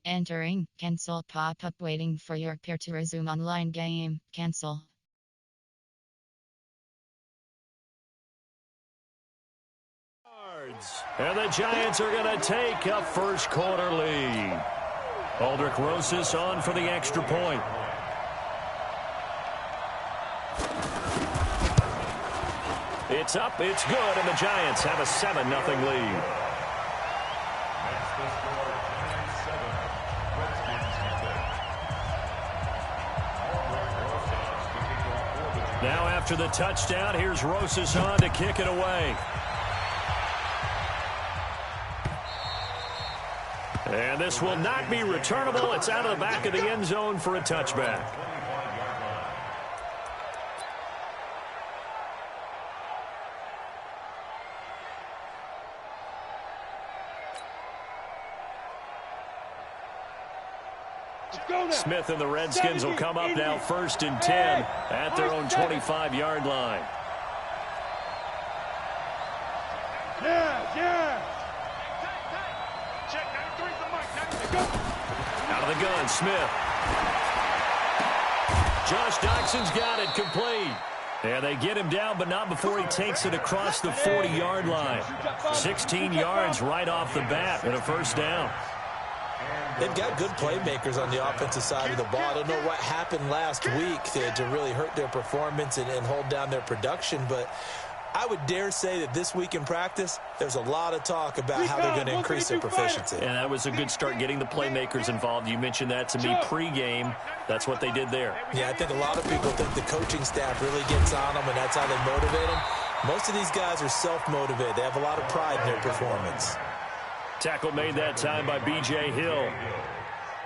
Entering, cancel pop-up waiting for your peer to resume online game. Cancel. And the Giants are going to take a first quarter lead. Aldrich Rosas on for the extra point. It's up, it's good, and the Giants have a 7-0 lead. Now after the touchdown, here's Rosas on to kick it away. And this will not be returnable. It's out of the back of the end zone for a touchback. Smith and the Redskins will come up now 1st and 10 at their own 25-yard line. Out of the gun, Smith. Josh Doxson's got it complete. And they get him down, but not before he takes it across the 40-yard line. 16 yards right off the bat and a first down. They've got good playmakers on the offensive side of the ball. I don't know what happened last week to really hurt their performance and hold down their production, but I would dare say that this week in practice, there's a lot of talk about how they're going to increase their proficiency. And that was a good start getting the playmakers involved. You mentioned that to me pregame. That's what they did there. Yeah, I think a lot of people think the coaching staff really gets on them, and that's how they motivate them. Most of these guys are self-motivated. They have a lot of pride in their performance. Tackle made that time by B.J. Hill.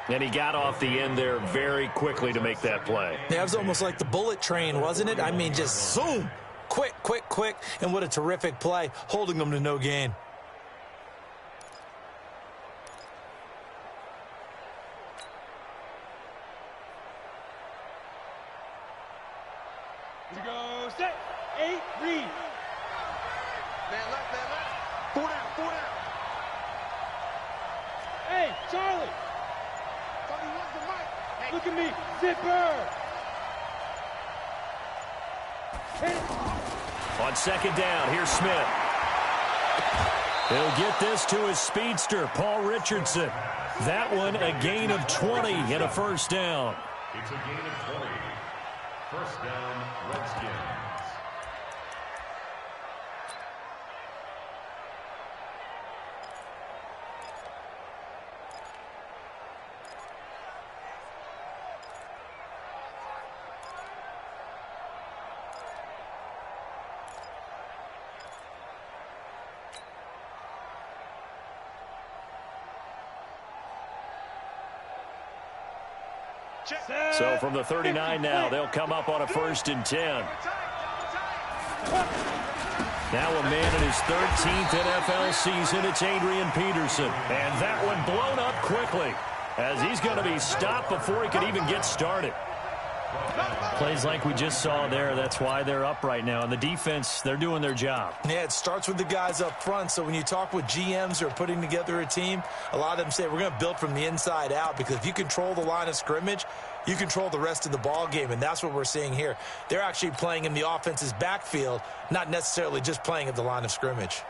And he got off the end there very quickly to make that play. Yeah, it was almost like the bullet train, wasn't it? I mean, just zoom. Quick, quick, quick. And what a terrific play, holding them to no gain. Here we go. Set. 8, read. Man left, man left. 4 down, 4 down. Hey, Charlie. Charlie, what's the mic? Hey. Look at me. Zipper. On 2nd down, here's Smith. He'll get this to his speedster, Paul Richardson. That one, a gain of 20 and a first down. It's a gain of 20. First down, Redskins. So from the 39 now, they'll come up on a 1st and 10. Now a man in his 13th NFL season, it's Adrian Peterson. And that one blown up quickly as he's going to be stopped before he could even get started. Plays like we just saw there. That's why they're up right now. And the defense, they're doing their job. Yeah, it starts with the guys up front. So when you talk with GMs who are putting together a team, a lot of them say we're going to build from the inside out, because if you control the line of scrimmage, you control the rest of the ball game, and that's what we're seeing here. They're actually playing in the offense's backfield, not necessarily just playing at the line of scrimmage.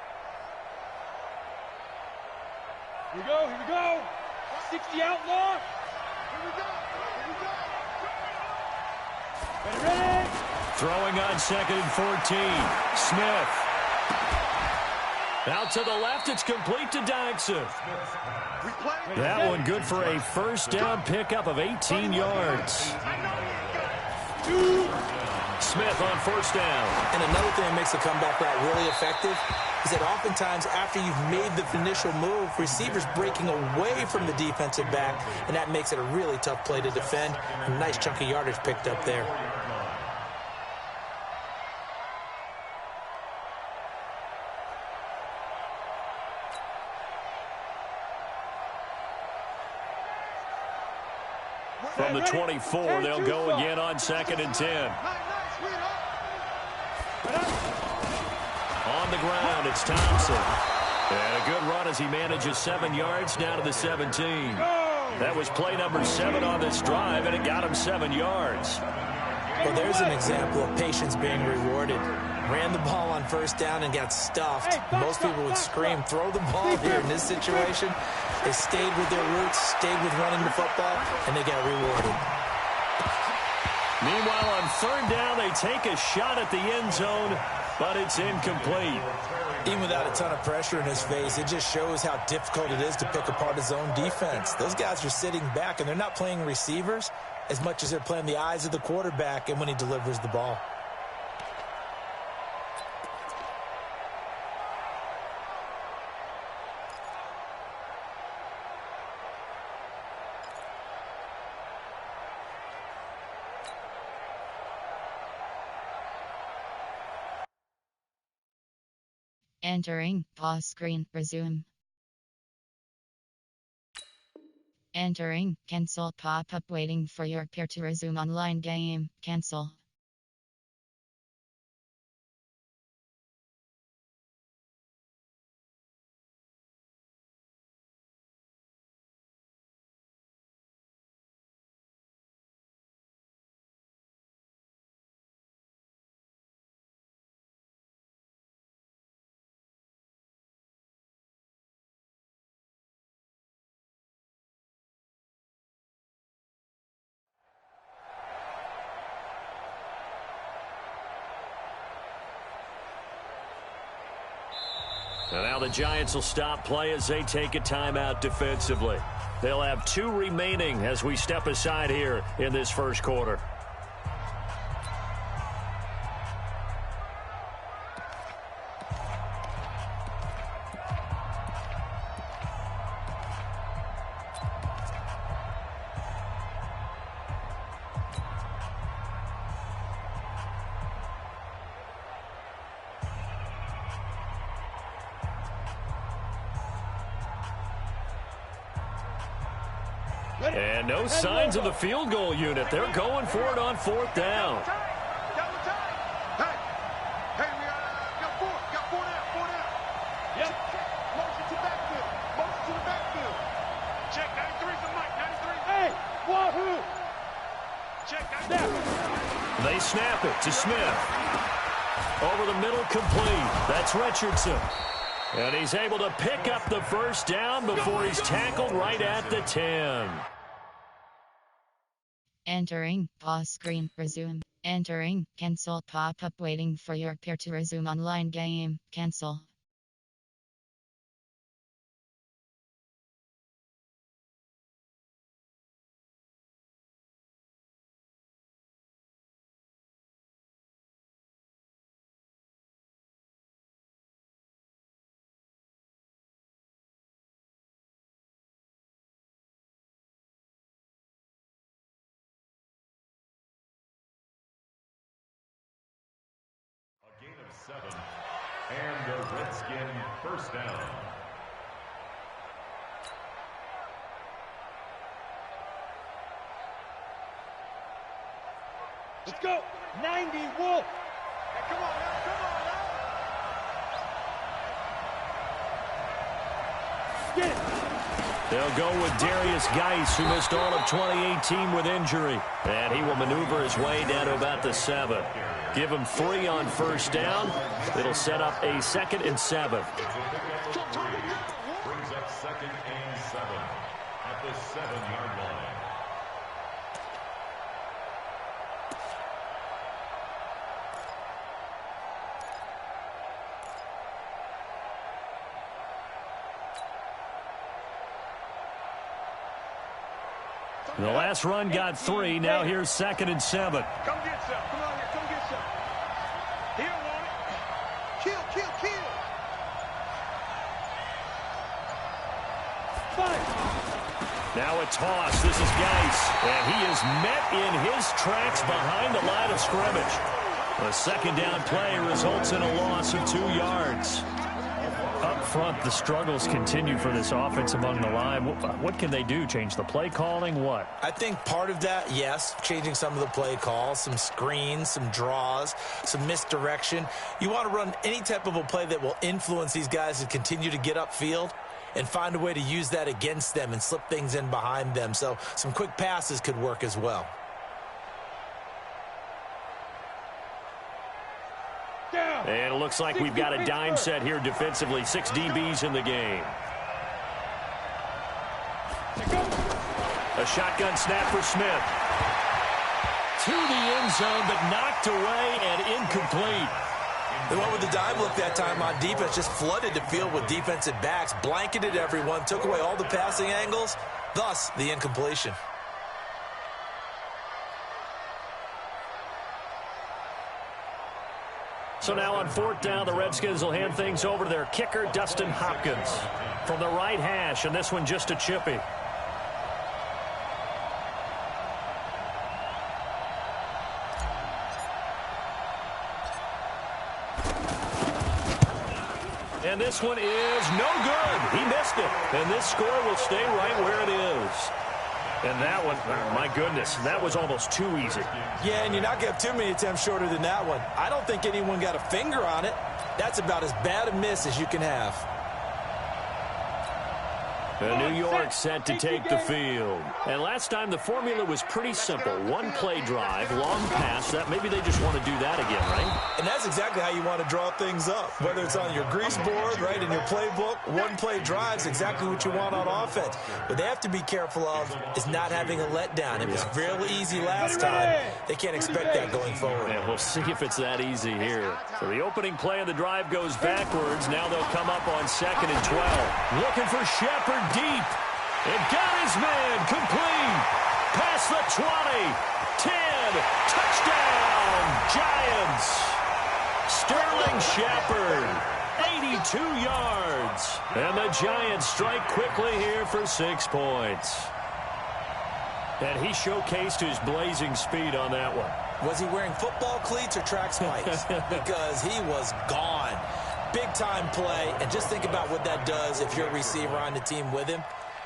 Here we go, here we go. 60 outlaw. Here we go, here we go. Ready, ready. Throwing on 2nd and 14. Smith. Out to the left, it's complete to Doxson. That one good for a first down pickup of 18 yards. Smith on 1st down. And another thing that makes the comeback route really effective is that oftentimes after you've made the initial move, receivers breaking away from the defensive back, and that makes it a really tough play to defend. A nice chunk of yardage picked up there. From the 24, they'll go again on 2nd and 10. On the ground, it's Thompson. And a good run as he manages 7 yards down to the 17. That was play number 7 on this drive, and it got him 7 yards. Well, there's an example of patience being rewarded. Ran the ball on first down and got stuffed. Most people would scream, throw the ball here. In this situation, they stayed with their roots, stayed with running the football, and they got rewarded. Meanwhile, on third down, they take a shot at the end zone, but it's incomplete. Even without a ton of pressure in his face, it just shows how difficult it is to pick apart his own defense. Those guys are sitting back, and they're not playing receivers as much as they're playing the eyes of the quarterback and when he delivers the ball. Entering, pause screen, resume. Entering, cancel pop-up waiting for your peer to resume online game, cancel. And now the Giants will stop play as they take a timeout defensively. They'll have 2 remaining as we step aside here in this first quarter. And no signs of the field goal unit. They're going for it on fourth down. Hey, we got 4 now. Yep. Motion to the backfield. Check 93's the mic. 93. Hey, wahoo. Check 93. They snap it to Smith. Over the middle, complete. That's Richardson. And he's able to pick up the first down before he's tackled right at the 10. Entering, pause screen, resume. Entering, cancel pop-up waiting for your peer to resume online game, cancel. A gain of 7. And the Redskin first down. Let's go. 90, Wolf. Hey, come on now. Get it. They'll go with Darius Geis, who missed all of 2018 with injury. And he will maneuver his way down to about the 7. Give him 3 on first down. It'll set up a 2nd and 7. Brings up 2nd and 7 at the 7-yard line. The last run got 3. Now here's 2nd and 7. Come get some. Come on here. Come get some. He don't want it. Kill. Fight. Now a toss. This is Geis. And he is met in his tracks behind the line of scrimmage. The 2nd down play results in a loss of 2 yards. Up front, the struggles continue for this offense among the line. What can they do? Change the play calling? What? I think part of that, yes, changing some of the play calls, some screens, some draws, some misdirection. You want to run any type of a play that will influence these guys to continue to get upfield. and find a way to use that against them and slip things in behind them. So some quick passes could work as well. And it looks like we've got a dime set here defensively. 6 DBs in the game. A shotgun snap for Smith. To the end zone, but knocked away and incomplete. They went with the dime look that time on defense, just flooded the field with defensive backs, blanketed everyone, took away all the passing angles, thus the incompletion. So now on 4th down, the Redskins will hand things over to their kicker, Dustin Hopkins. From the right hash, and this one just a chippy. And this one is no good. He missed it. And this score will stay right where it is. And that one, oh my goodness, that was almost too easy. Yeah, and you're not going to have too many attempts shorter than that one. I don't think anyone got a finger on it. That's about as bad a miss as you can have. And New York set to take the field. And last time the formula was pretty simple. One play drive, long pass. That maybe they just want to do that again, right? And that's exactly how you want to draw things up. Whether it's on your grease board, right, in your playbook, one play drive is exactly what you want on offense. What they have to be careful of is not having a letdown. It was fairly easy last time. They can't expect that going forward. Yeah, we'll see if it's that easy here. So the opening play of the drive goes backwards. Now they'll come up on 2nd and 12. Looking for Shepard deep. It got his man complete. Past the 20. 10. Touchdown. Giants. Sterling Shepard. 82 yards. And the Giants strike quickly here for 6 points. And he showcased his blazing speed on that one. Was he wearing football cleats or track spikes? Because he was gone. Big-time play, and just think about what that does if you're a receiver on the team with him.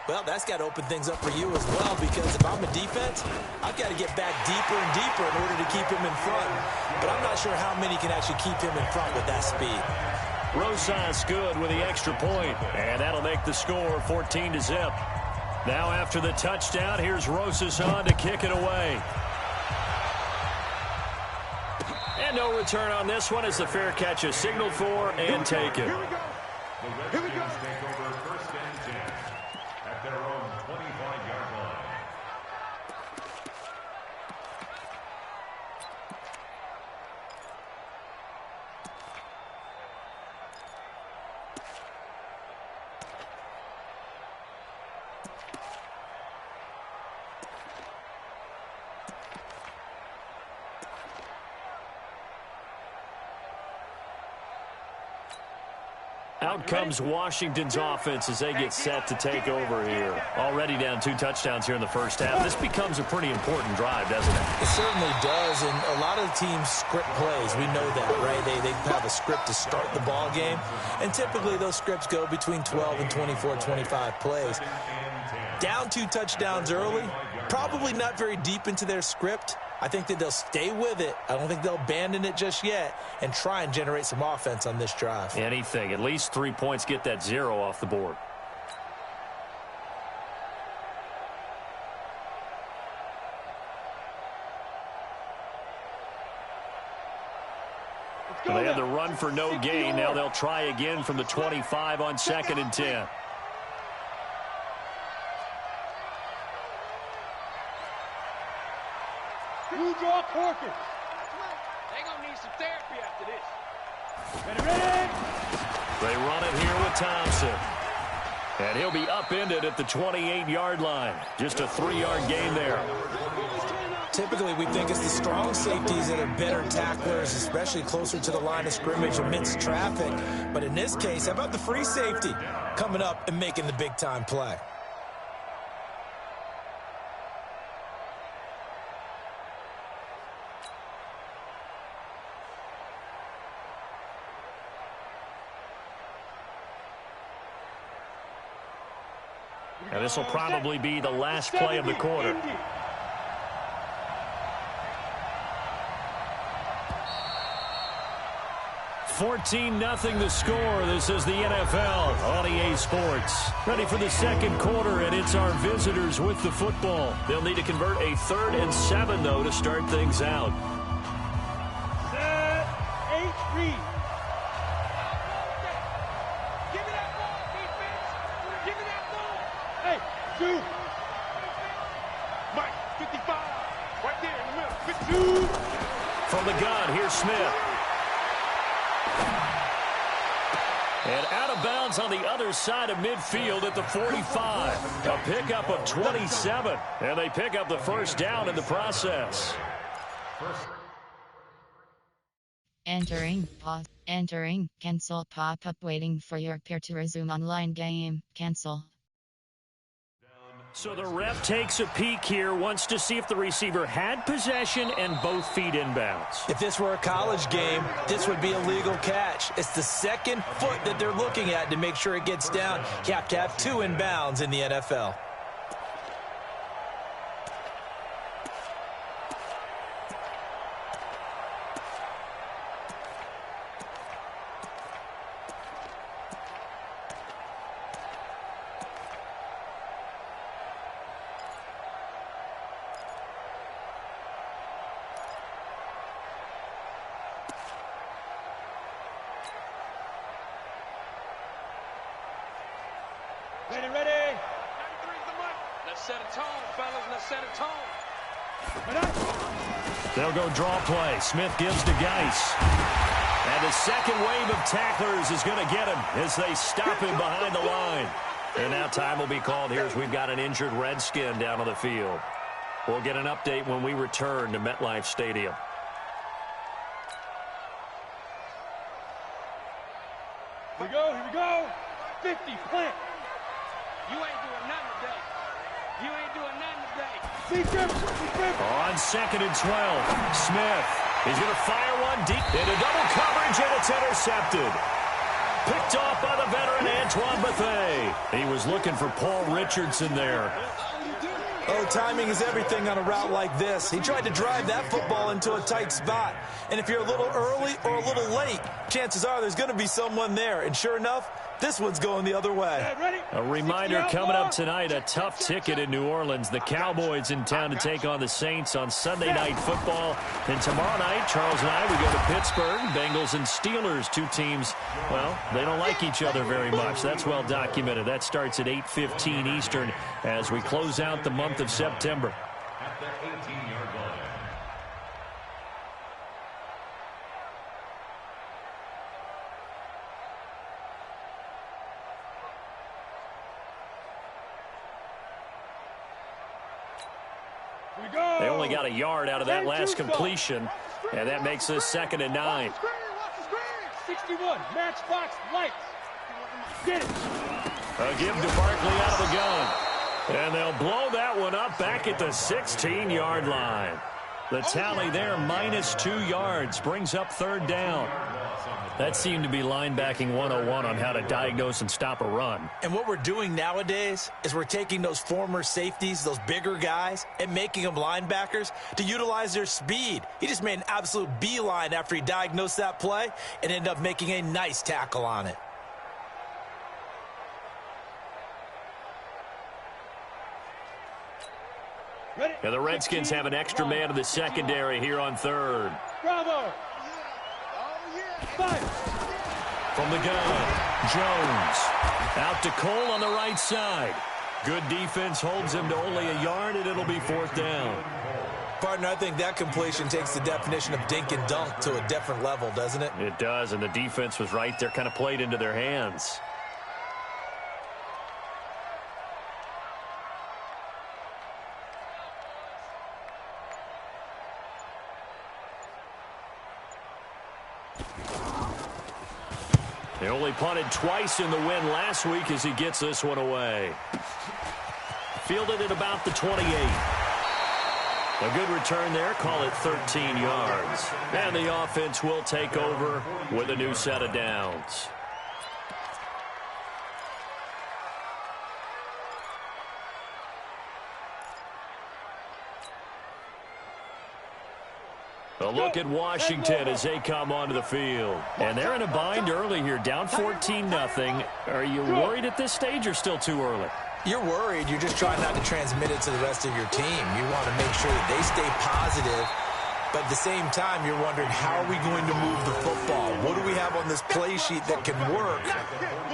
Well, that's got to open things up for you as well, because if I'm a defense, I've got to get back deeper and deeper in order to keep him in front. But I'm not sure how many can actually keep him in front with that speed. Rosas good with the extra point, and that'll make the score 14-0. Now after the touchdown, here's Rosas on to kick it away. And no return on this one as the fair catch is signaled for and taken. Here we go. The Redskins take over 1st and 10 at their own 25-yard line. Out comes Washington's offense as they get set to take over here. Already down 2 touchdowns here in the first half. This becomes a pretty important drive, doesn't it? It certainly does, and a lot of the teams script plays. We know that, right? They have a script to start the ball game, and typically those scripts go between 12 and 24, 25 plays. Down 2 touchdowns early, probably not very deep into their script. I think that they'll stay with it. I don't think they'll abandon it just yet and try and generate some offense on this drive. Anything. At least 3 points, get that 0 off the board. They had the run for no gain. Now they'll try again from the 25 on 2nd and 10. You draw Corkins. They gonna need some therapy after this. Ready? They run it here with Thompson. And he'll be upended at the 28-yard line. Just a 3-yard gain there. Typically, we think it's the strong safeties that are better tacklers, especially closer to the line of scrimmage amidst traffic. But in this case, how about the free safety coming up and making the big-time play? And this will probably be the last play of the quarter. 14-0 the score. This is the NFL on EA Sports. Ready for the second quarter, and it's our visitors with the football. They'll need to convert a 3rd and 7, though, to start things out. Set, H, read. Give me that ball, defense. Give me that ball. Hey, 2. Mike, 55. Right there in the middle. 52. From the gun, here's Smith. And out of bounds on the other side of midfield at the 45. A pickup of 27. And they pick up the first down in the process. Entering, pause, entering, cancel pop-up waiting for your peer to resume online game, cancel. So the ref takes a peek here, wants to see if the receiver had possession and both feet inbounds. If this were a college game, this would be a legal catch. It's the second foot that they're looking at to make sure it gets down. You have to have 2 inbounds in the NFL. Ready, ready. 93's the mic. Let's set a tone, fellas. Let's set a tone. They'll go draw play. Smith gives to Geis. And the second wave of tacklers is going to get him as they stop him behind the line. And now time will be called here as we've got an injured Redskin down on the field. We'll get an update when we return to MetLife Stadium. Here we go, here we go. 50, plant. You ain't doing nothing today. You ain't doing nothing today. On 2nd and 12, Smith. He's going to fire one deep into double coverage, and it's intercepted. Picked off by the veteran Antoine Bethea. He was looking for Paul Richardson there. Oh, timing is everything on a route like this. He tried to drive that football into a tight spot. And if you're a little early or a little late, chances are there's going to be someone there. And sure enough, this one's going the other way. A reminder coming up tonight, a tough ticket in New Orleans. The Cowboys in town to take on the Saints on Sunday Night Football. And tomorrow night, Charles and I, we go to Pittsburgh. Bengals and Steelers, 2 teams, well, they don't like each other very much. That's well documented. That starts at 8:15 Eastern as we close out the month of September. At the 18-yard line. They only got a yard out of that last completion, and that makes this 2nd and 9. 61, matchbox lights. Get it. A give to Barkley out of the gun. And they'll blow that one up back at the 16-yard line. The tally there, -2 yards, brings up 3rd down. That seemed to be linebacking 101 on how to diagnose and stop a run. And what we're doing nowadays is we're taking those former safeties, those bigger guys, and making them linebackers to utilize their speed. He just made an absolute beeline after he diagnosed that play and ended up making a nice tackle on it. And the Redskins have an extra man in the secondary here on 3rd. Bravo. From the gun, Jones. Out to Cole on the right side. Good defense holds him to only a yard, and it'll be 4th down. Partner, I think that completion takes the definition of dink and dunk to a different level, doesn't it? It does, and the defense was right there, kind of played into their hands. They only punted twice in the win last week as he gets this one away. Fielded at about the 28. A good return there, call it 13 yards. And the offense will take over with a new set of downs. A look at Washington as they come onto the field. And they're in a bind early here, down 14-0. Are you worried at this stage or still too early? You're worried. You're just trying not to transmit it to the rest of your team. You want to make sure that they stay positive. But at the same time, you're wondering, how are we going to move the football? What do we have on this play sheet that can work?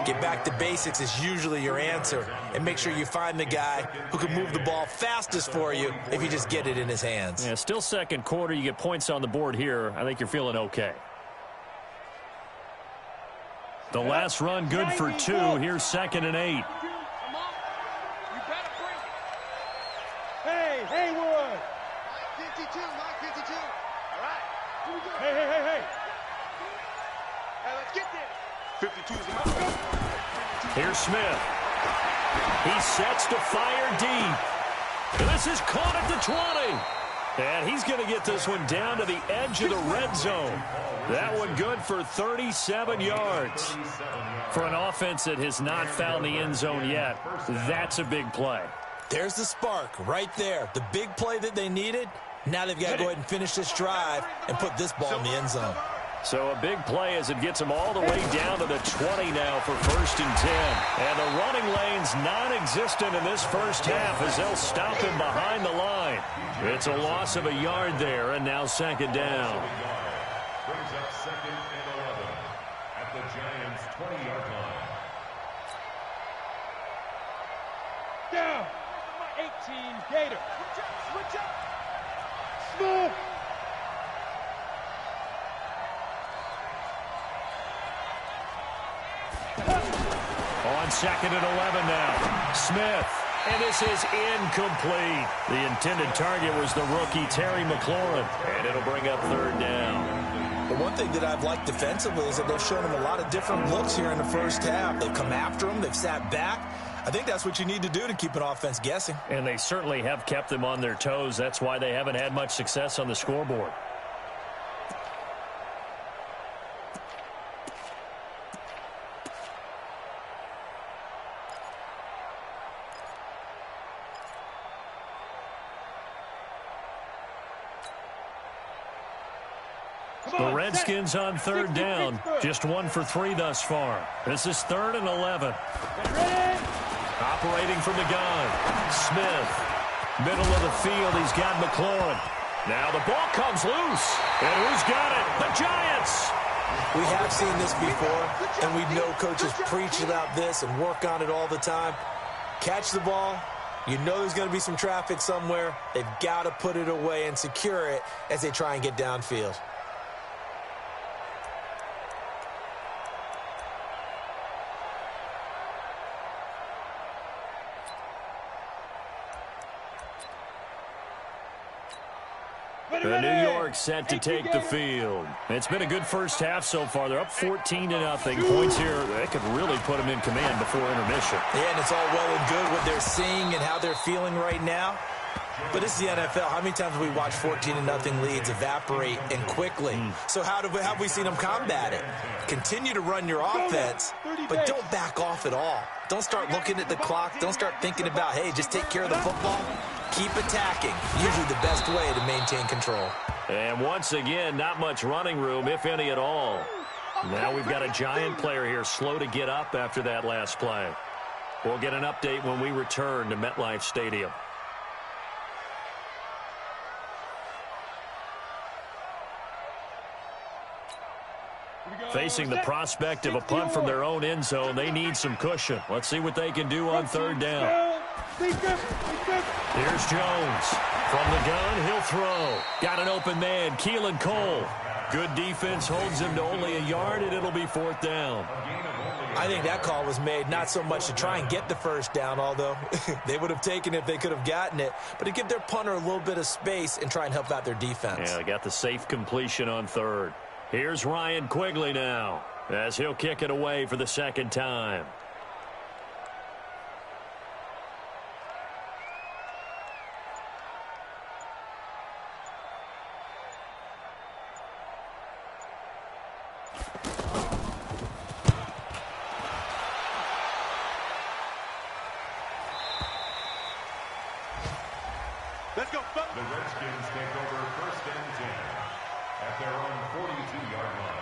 Get back to basics is usually your answer. And make sure you find the guy who can move the ball fastest for you if you just get it in his hands. Yeah, still second quarter. You get points on the board here. I think you're feeling okay. The last run good for 2. Here's 2nd and 8. Hey, Haywood! 52, Mike 52. All right. Here we go. Hey. Hey, let's get there. 52 is enough. Here's Smith. He sets to fire deep. This is caught at the 20. And he's going to get this one down to the edge of the red zone. That one good for 37 yards. For an offense that has not found the end zone yet, that's a big play. There's the spark right there. The big play that they needed. Now they've got to go ahead and finish this drive and put this ball in the end zone. So a big play as it gets them all the way down to the 20 now for 1st and 10. And the running lane's non-existent in this first half as they'll stop him behind the line. It's a loss of a yard there, and now 2nd down. Brings up 2nd and 11 at the Giants' 20-yard line. Down. 18, Gator. Switch up. Smooth. On 2nd and 11 now. Smith. And this is incomplete. The intended target was the rookie Terry McLaurin. And it'll bring up 3rd down. But one thing that I've liked defensively is that they've shown him a lot of different looks here in the first half. They've come after him. They've sat back. I think that's what you need to do to keep an offense guessing. And they certainly have kept them on their toes. That's why they haven't had much success on the scoreboard. The Redskins on 3rd down. Just 1 for 3 thus far. This is 3rd and 11. Operating from the gun. Smith. Middle of the field. He's got McLaurin. Now the ball comes loose. And who's got it? The Giants. We have seen this before, and we know coaches preach about this and work on it all the time. Catch the ball. You know there's going to be some traffic somewhere. They've got to put it away and secure it as they try and get downfield. The New York set to take the field. It's been a good first half so far. They're up 14-0. Points here, they could really put them in command before intermission. Yeah, and it's all well and good what they're seeing and how they're feeling right now. But it's the NFL. How many times have we watched 14-0 leads evaporate and quickly? So how have we seen them combat it? Continue to run your offense, but don't back off at all. Don't start looking at the clock. Don't start thinking about, hey, just take care of the football. Keep attacking. Usually the best way to maintain control. And once again, not much running room, if any at all. Now we've got a Giant player here slow to get up after that last play. We'll get an update when we return to MetLife Stadium. Facing the prospect of a punt from their own end zone, they need some cushion. Let's see what they can do on 3rd down. Here's Jones. From the gun, he'll throw. Got an open man, Keelan Cole. Good defense holds him to only a yard, and it'll be 4th down. I think that call was made not so much to try and get the first down, although they would have taken it if they could have gotten it, but to give their punter a little bit of space and try and help out their defense. Yeah, they got the safe completion on 3rd. Here's Ryan Quigley now as he'll kick it away for the 2nd time. Let's go. The Redskins take over 1st and 10. at their own 42-yard line.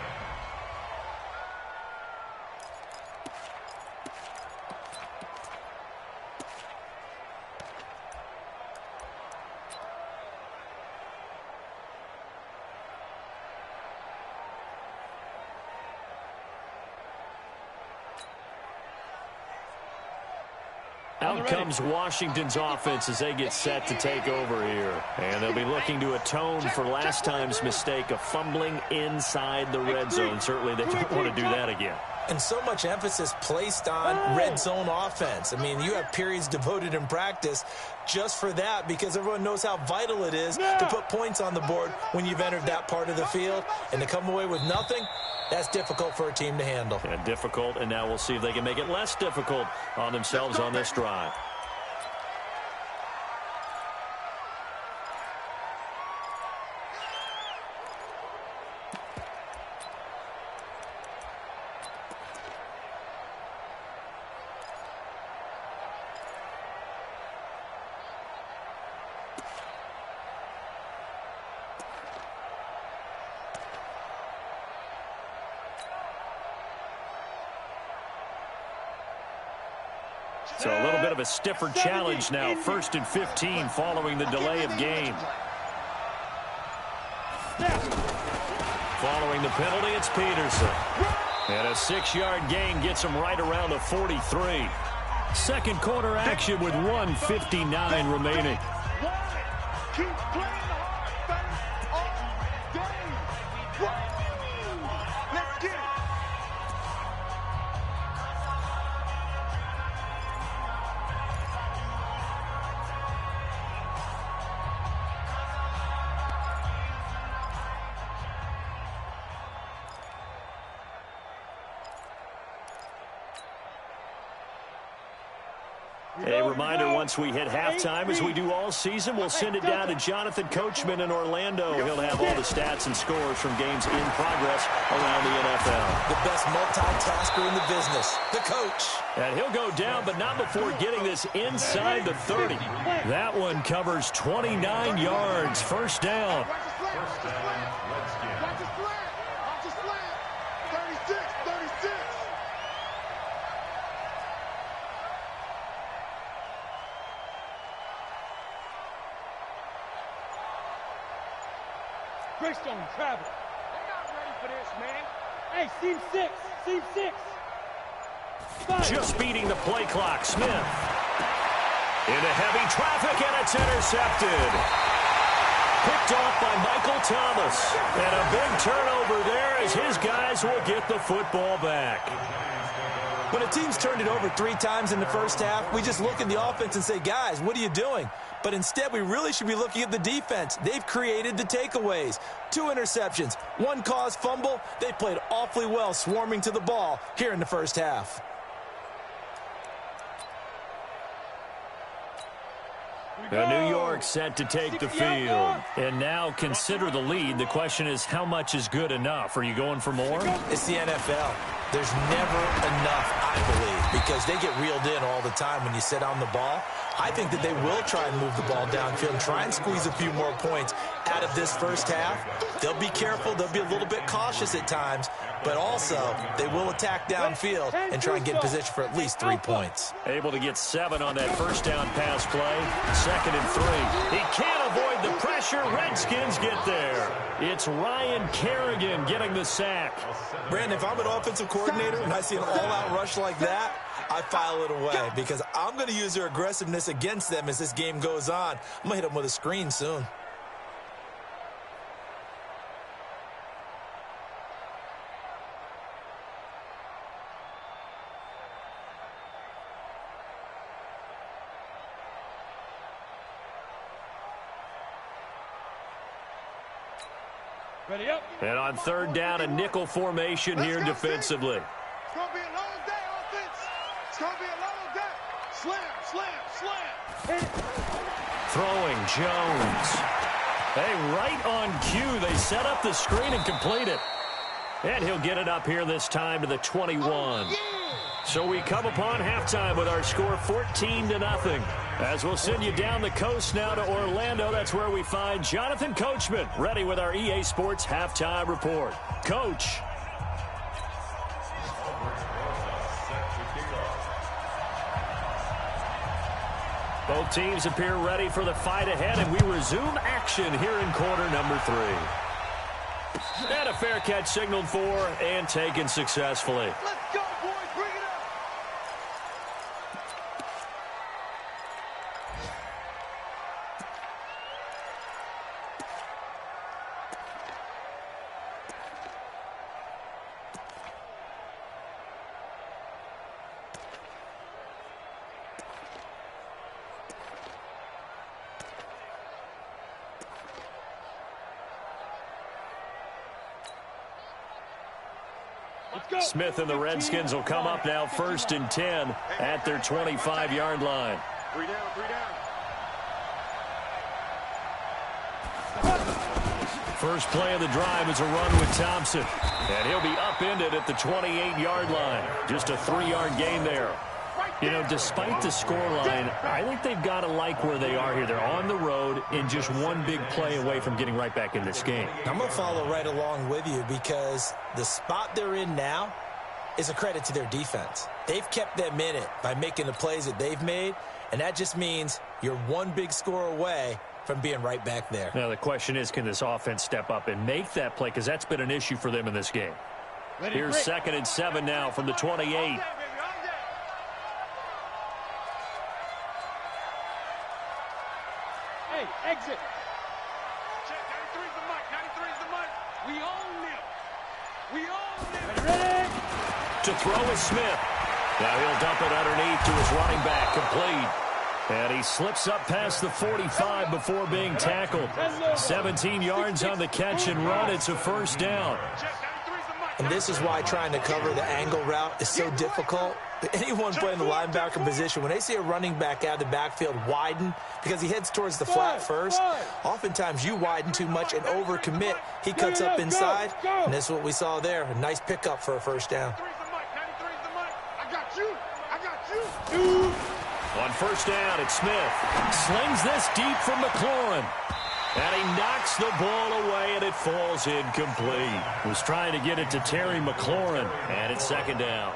Out comes Washington's offense as they get set to take over here. And they'll be looking to atone for last time's mistake of fumbling inside the red zone. Certainly they don't want to do that again. And so much emphasis placed on red zone offense. I mean, you have periods devoted in practice just for that because everyone knows how vital it is to put points on the board when you've entered that part of the field. And to come away with nothing, that's difficult for a team to handle. Yeah, difficult, and now we'll see if they can make it less difficult on themselves on this drive. So a little bit of a stiffer challenge now. 1st and 15 following the delay of game. Following the penalty, it's Peterson. And a 6-yard gain gets him right around the 43. Second quarter action with 1:59 remaining. Keep playing hard all day. Let's get it. A reminder, once we hit halftime, as we do all season, we'll send it down to Jonathan Coachman in Orlando. He'll have all the stats and scores from games in progress around the NFL. The best multitasker in the business, the coach. And he'll go down, but not before getting this inside the 30. That one covers 29 yards. First down. First down, Redskins. Watch the slant. Watch the slant. 36, 36. Greystone travel. They're not ready for this, man. Hey, seam 6. Seam 6. Just beating the play clock. Smith. Into heavy traffic, and it's intercepted. Picked off by Michael Thomas. And a big turnover there as his guys will get the football back. When a team's turned it over 3 times in the first half, we just look at the offense and say, guys, what are you doing? But instead, we really should be looking at the defense. They've created the takeaways. 2 interceptions, 1 caused fumble. They played awfully well swarming to the ball here in the first half. New York set to take the field. And now consider the lead. The question is, how much is good enough? Are you going for more? It's the NFL. There's never enough, I believe, because they get reeled in all the time when you sit on the ball. I think that they will try and move the ball downfield and try and squeeze a few more points out of this first half. They'll be careful. They'll be a little bit cautious at times, but also they will attack downfield and try and get in position for at least 3 points. Able to get 7 on that first down pass play. 2nd and 3. He can't avoid the pressure. Redskins get there. It's Ryan Kerrigan getting the sack. Brandon, if I'm an offensive coordinator and I see an all-out rush like that, I file it away because I'm going to use their aggressiveness against them as this game goes on. I'm going to hit them with a screen soon. Ready up. And on 3rd down, a nickel formation here defensively. It's going to be a long day, offense. It's going to be a long day. Slam, slam, slam. Throwing Jones. Hey, right on cue. They set up the screen and complete it. And he'll get it up here this time to the 21. So we come upon halftime with our score 14-0. As we'll send you down the coast now to Orlando, that's where we find Jonathan Coachman ready with our EA Sports halftime report. Coach. Both teams appear ready for the fight ahead, and we resume action here in quarter number 3. And a fair catch signaled for and taken successfully. Let's go, boys. Bring it up. Smith and the Redskins will come up now 1st and 10 at their 25-yard line. 3 down, 3 down. First play of the drive is a run with Thompson. And he'll be upended at the 28-yard line. Just a 3-yard gain there. You know, despite the scoreline, I think they've got to like where they are here. They're on the road and just one big play away from getting right back in this game. I'm going to follow right along with you because the spot they're in now is a credit to their defense. They've kept them in it by making the plays that they've made, and that just means you're one big score away from being right back there. Now, the question is, can this offense step up and make that play? Because that's been an issue for them in this game. Here's 2nd and 7 now from the 28. Exit. Check, 93's the mic. 93's the mic. We own them. We own them. Ready? To throw is Smith. Now he'll dump it underneath to his running back, complete. And he slips up past the 45 before being tackled. 17 yards on the catch and run. It's a first down. And this is why trying to cover the angle route is so difficult. Anyone playing the linebacker position, when they see a running back out of the backfield widen because he heads towards the flat first, oftentimes you widen too much and overcommit. He cuts up inside, and that's what we saw there. A nice pickup for a first down. I got you. I got you. On first down, it's Smith. Slings this deep from McLaurin. And he knocks the ball away, and it falls incomplete. Was trying to get it to Terry McLaurin, and it's 2nd down.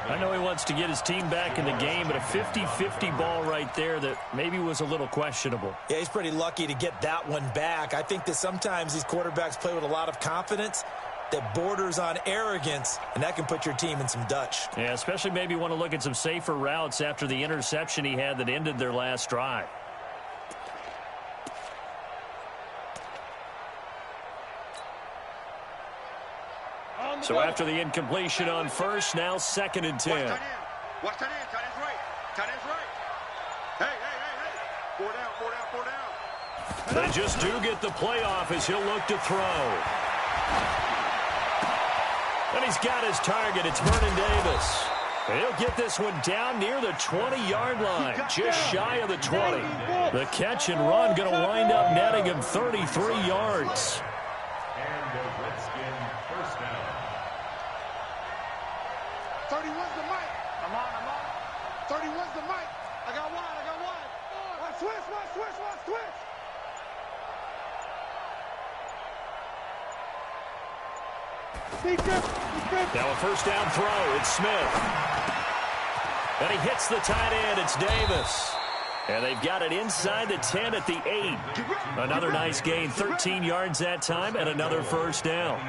I know he wants to get his team back in the game, but a 50-50 ball right there that maybe was a little questionable. Yeah, he's pretty lucky to get that one back. I think that sometimes these quarterbacks play with a lot of confidence that borders on arrogance, and that can put your team in some Dutch. Yeah, especially maybe want to look at some safer routes after the interception he had that ended their last drive. So after the incompletion on first, now 2nd and 10. Watch tight end. Tight end's right. Tight end's right. Hey. 4 down, 4 down, 4 down. They just do get the playoff as he'll look to throw. And he's got his target. It's Vernon Davis. And he'll get this one down near the 20-yard line, just shy of the 20. The catch and run going to wind up netting him 33 yards. And the Redskin first down. 31's the mic. I'm on. 31's the mic. I got wide. Watch switch. Now a first down throw. It's Smith. And he hits the tight end. It's Davis. And they've got it inside the 10 at the 8. Another nice gain. 13 yards that time and another first down.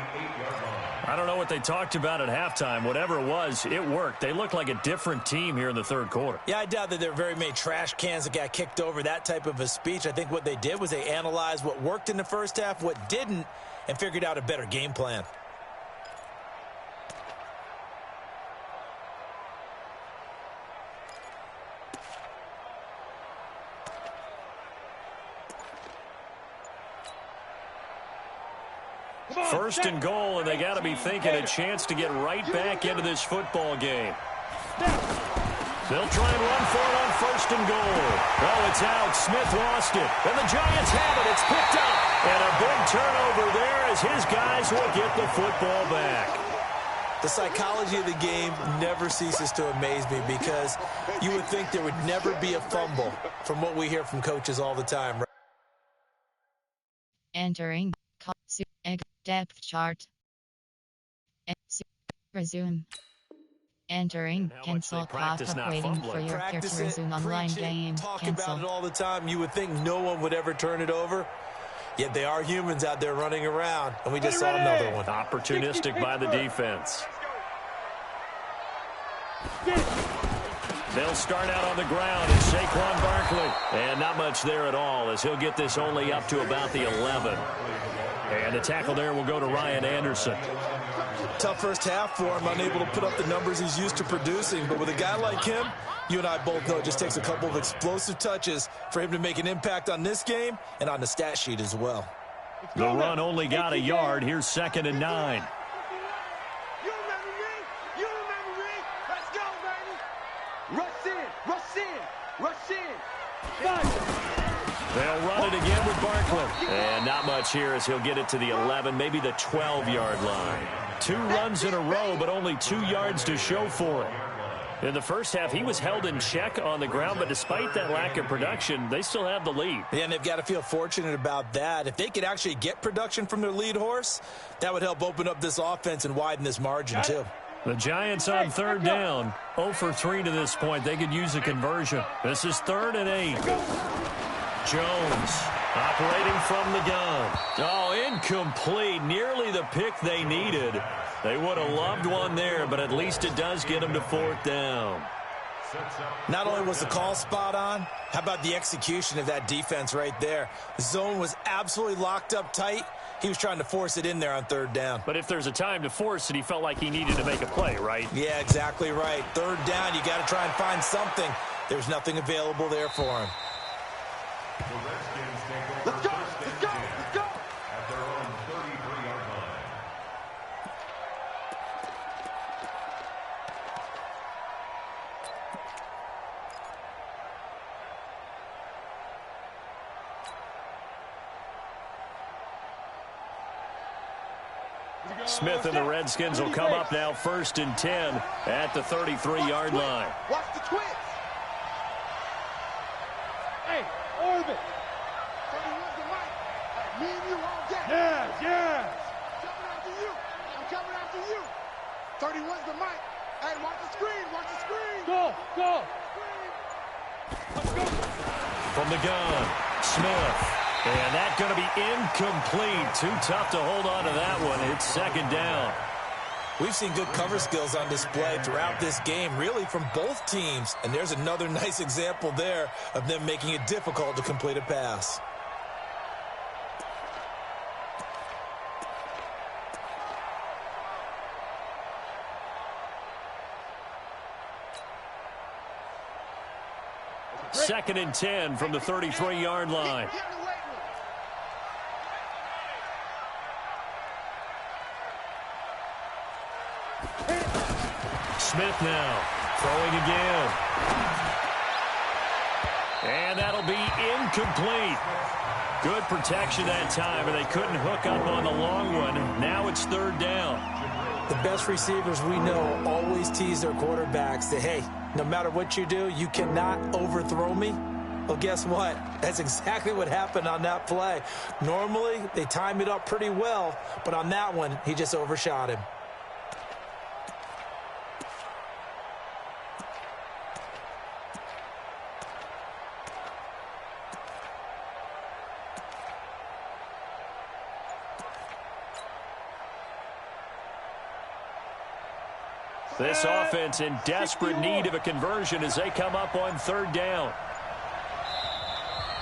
I don't know what they talked about at halftime. Whatever it was, it worked. They look like a different team here in the third quarter. Yeah, I doubt that there are very many trash cans that got kicked over, that type of a speech. I think what they did was they analyzed what worked in the first half, what didn't, and figured out a better game plan. First and goal, and they got to be thinking a chance to get right back into this football game. They'll try and run for it on first and goal. Oh, it's out. Smith lost it. And the Giants have it. It's picked up. And a big turnover there as his guys will get the football back. The psychology of the game never ceases to amaze me because you would think there would never be a fumble from what we hear from coaches all the time. Right? Entering depth chart. Resume. Entering cancel pop-up waiting for your peer to resume online game. Talk Cancel. about it all the time. You would think no one would ever turn it over. Yet they are humans out there running around, and we just saw another one. Opportunistic by the defense. They'll start out on the ground as Saquon Barkley. And not much there at all as he'll get this only up to about the 11. And the tackle there will go to Ryan Anderson. Tough first half for him, unable to put up the numbers he's used to producing. But with a guy like him, you and I both know it just takes a couple of explosive touches for him to make an impact on this game and on the stat sheet as well. The run only got a yard. Here's 2nd and 9. You remember me? You remember me? Let's go, baby. Rush in, rush in, rush in. They'll run it again with Barkley. And not much here as he'll get it to the 11, maybe the 12-yard line. 2 runs in a row, but only 2 yards to show for it. In the first half, he was held in check on the ground, but despite that lack of production, they still have the lead. Yeah, and they've got to feel fortunate about that. If they could actually get production from their lead horse, that would help open up this offense and widen this margin, too. The Giants on 3rd down. 0 for 3 to this point. They could use a conversion. This is 3rd and 8. Jones operating from the gun. Oh, incomplete. Nearly the pick they needed. They would have loved one there, but at least it does get them to 4th down. Not only was the call spot on, how about the execution of that defense right there? The zone was absolutely locked up tight. He was trying to force it in there on 3rd down. But if there's a time to force it, he felt like he needed to make a play, right? Yeah, exactly right. 3rd down, you got to try and find something. There's nothing available there for him. Let's go, let's go, let's go. At their own 33-yard line. Smith and the Redskins will come up now 1st and 10 at the 33-yard line. Watch the twins. Hey, orbit. 31's the mic. Me and you all day. Yes, yes. Coming after you. I'm coming after you. 31's the mic. Hey, watch the screen. Watch the screen. Go, go. Let's go. From the gun, Smith. And that's going to be incomplete. Too tough to hold on to that one. It's 2nd down. We've seen good cover skills on display throughout this game, really from both teams. And there's another nice example there of them making it difficult to complete a pass. Second and 10 from the 33-yard line. Smith now throwing again. And that'll be incomplete. Good protection that time, and they couldn't hook up on the long one. Now it's 3rd down. The best receivers we know always tease their quarterbacks that, hey, no matter what you do, you cannot overthrow me. Well, guess what? That's exactly what happened on that play. Normally, they time it up pretty well, but on that one, he just overshot him. This offense in desperate need of a conversion as they come up on 3rd down.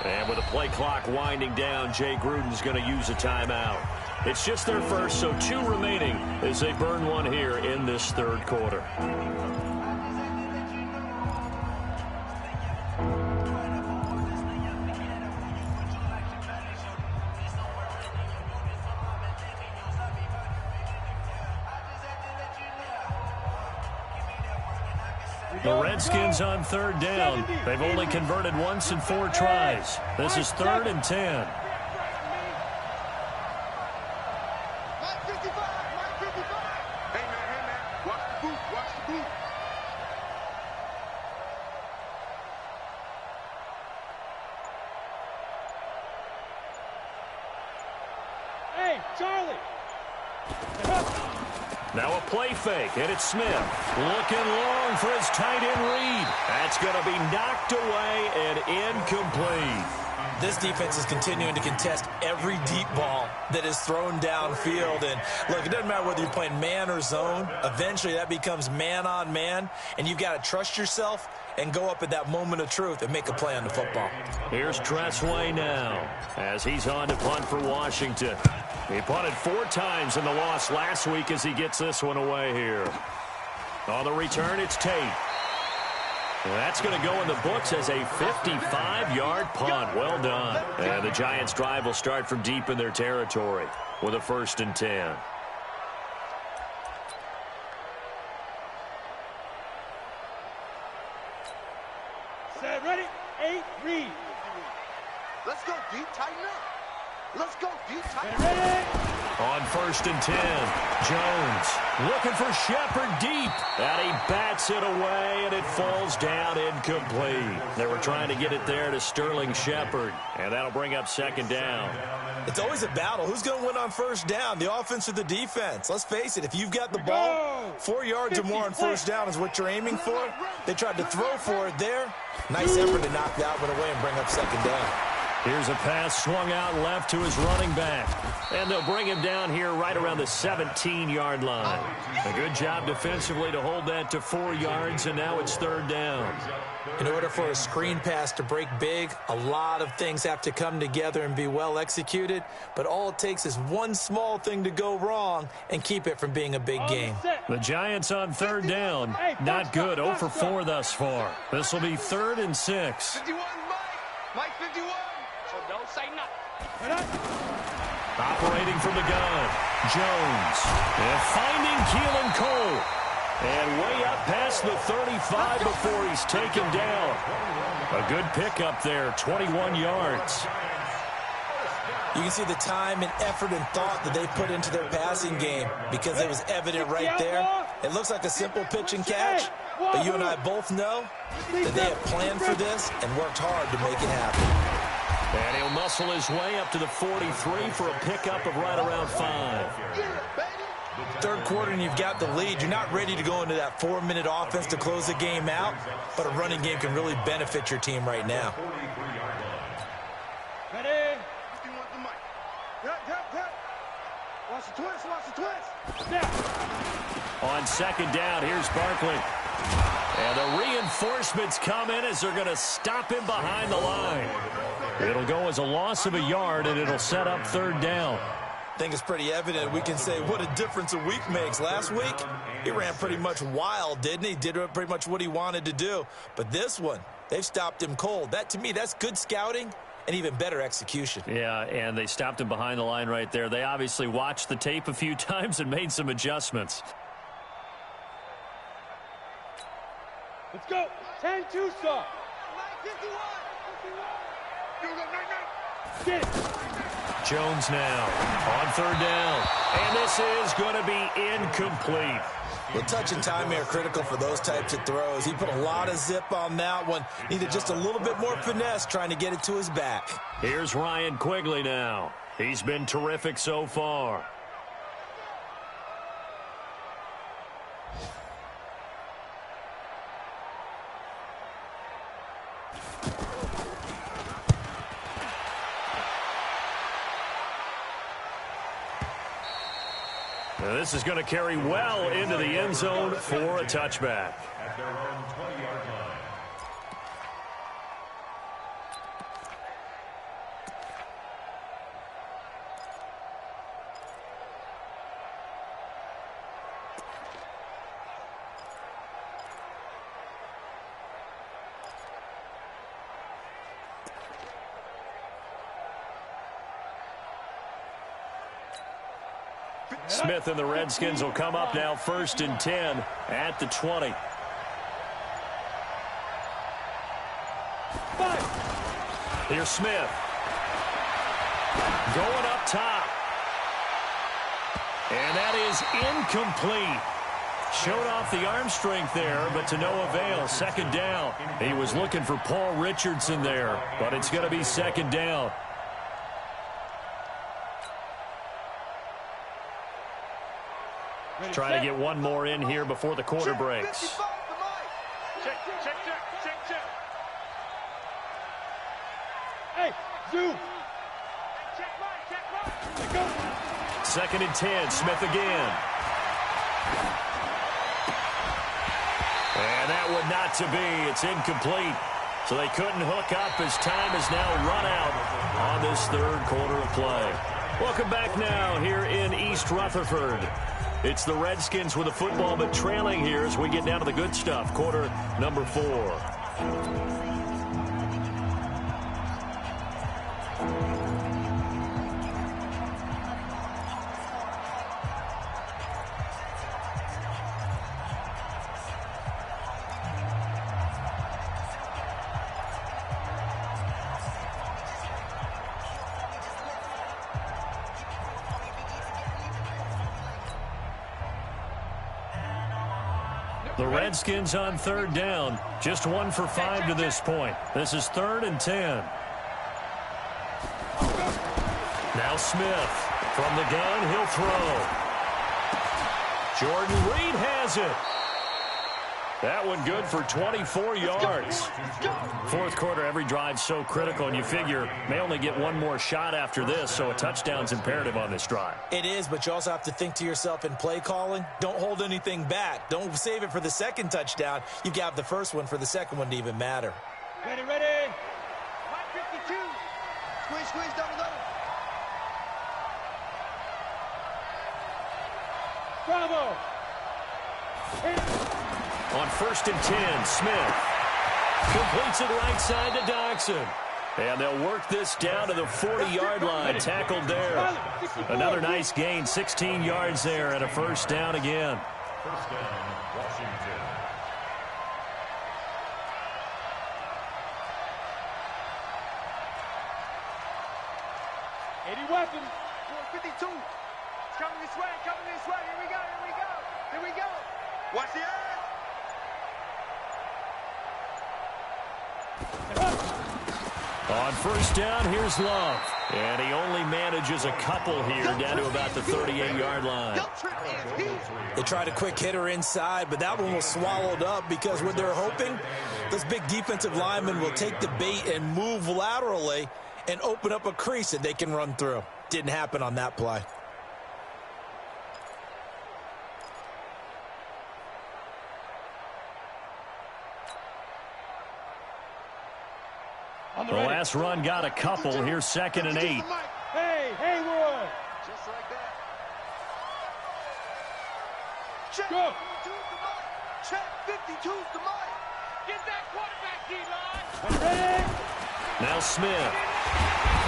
And with the play clock winding down, Jay Gruden's going to use a timeout. It's just their first, so 2 remaining as they burn one here in this 3rd quarter. The Redskins on 3rd down. They've only converted once in 4 tries. This is 3rd and 10. Hey, man, Hey, Charlie. Now a play fake, and it's Smith. Looking long for his tight end read. That's going to be knocked away and incomplete. This defense is continuing to contest every deep ball that is thrown downfield. And, look, it doesn't matter whether you're playing man or zone. Eventually, that becomes man on man, and you've got to trust yourself and go up at that moment of truth and make a play on the football. Here's Tressway now as he's on to punt for Washington. He punted 4 times in the loss last week as he gets this one away here. On the return, it's Tate. That's going to go in the books as a 55-yard punt. Well done. And the Giants' drive will start from deep in their territory with a 1st and 10. Set, ready, 8, read. Let's go deep, tighten up. Let's go deep, tighten up. Ready? On 1st and 10, Jones looking for Shepard deep. And he bats it away, and it falls down incomplete. They were trying to get it there to Sterling Shepard, and that'll bring up 2nd down. It's always a battle. Who's going to win on 1st down, the offense or the defense? Let's face it, if you've got the ball, 4 yards or more on 1st down is what you're aiming for. They tried to throw for it there. Nice effort to knock that one away and bring up 2nd down. Here's a pass swung out left to his running back. And they'll bring him down here right around the 17-yard line. A good job defensively to hold that to 4 yards, and now it's 3rd down. In order for a screen pass to break big, a lot of things have to come together and be well executed. But all it takes is one small thing to go wrong and keep it from being a big game. The Giants on 3rd down. Not good. 0 for 4 thus far. This will be 3rd and 6. 51, Mike 51. So don't say nothing. Operating from the gun, Jones. And finding Keelan Cole. And way up past the 35 before he's taken down. A good pickup there, 21 yards. You can see the time and effort and thought that they put into their passing game because it was evident right there. It looks like a simple pitch and catch, but you and I both know that they have planned for this and worked hard to make it happen. And he'll muscle his way up to the 43 for a pickup of right around 5. 3rd quarter and you've got the lead. You're not ready to go into that 4-minute offense to close the game out, but a running game can really benefit your team right now. Ready? Watch the twist, watch the twist. Now. On 2nd down, here's Barkley. And the reinforcements come in as they're going to stop him behind the line. It'll go as a loss of a yard, and it'll set up 3rd down. I think it's pretty evident. We can say what a difference a week makes. Last week, he ran pretty much wild, didn't he? Did pretty much what he wanted to do. But this one, they've stopped him cold. That, to me, that's good scouting and even better execution. Yeah, and they stopped him behind the line right there. They obviously watched the tape a few times and made some adjustments. Let's go. 10-2, sir. Get it. Jones now on 3rd down. And this is going to be incomplete. The touch and time are critical for those types of throws. He put a lot of zip on that one. Needed just a little bit more finesse trying to get it to his back. Here's Ryan Quigley now. He's been terrific so far. Now this is going to carry well into the end zone for a touchback. At their own 20-yard line. Smith and the Redskins will come up now 1st and 10 at the 20. Here's Smith. Going up top. And that is incomplete. Showed off the arm strength there, but to no avail. 2nd down. He was looking for Paul Richardson there, but it's going to be 2nd down. Trying to get one more in here before the quarter breaks. Check. Hey, zoom. Check right. Go. 2nd and 10, Smith again. And that would not to be. It's incomplete. So they couldn't hook up as time has now run out on this 3rd quarter of play. Welcome back now here in East Rutherford. It's the Redskins with the football, but trailing here as we get down to the good stuff. Quarter number 4. The Redskins on 3rd down. Just 1 for 5 to this point. This is 3rd and 10. Now Smith from the gun. He'll throw. Jordan Reed has it. That one good for 24 yards. 4th quarter, every drive so critical, and you figure may only get one more shot after this, so a touchdown's imperative on this drive. It is, but you also have to think to yourself in play calling, don't hold anything back. Don't save it for the 2nd touchdown. You got the 1st one for the 2nd one to even matter. Ready. 152. Squeeze, double. Bravo. On 1st and 10, Smith completes it right side to Doxson. And they'll work this down to the 40-yard line. Tackled there. Another nice gain, 16 yards there, and a 1st down again. 1st down, Washington. Weapon. 52. It's coming this way. Here we go. Watch the eye. On 1st down, here's Love. And he only manages a couple here down to about the 38-yard line. They tried a quick hitter inside, but that one was swallowed up because what they're hoping, those big defensive linemen will take the bait and move laterally and open up a crease that they can run through. Didn't happen on that play. The last run got a couple. Here's 2nd and 8. Hey, Haywood. Just like that. Check. Go. Check. 52's the mic. Get that quarterback, D-line. Now Smith.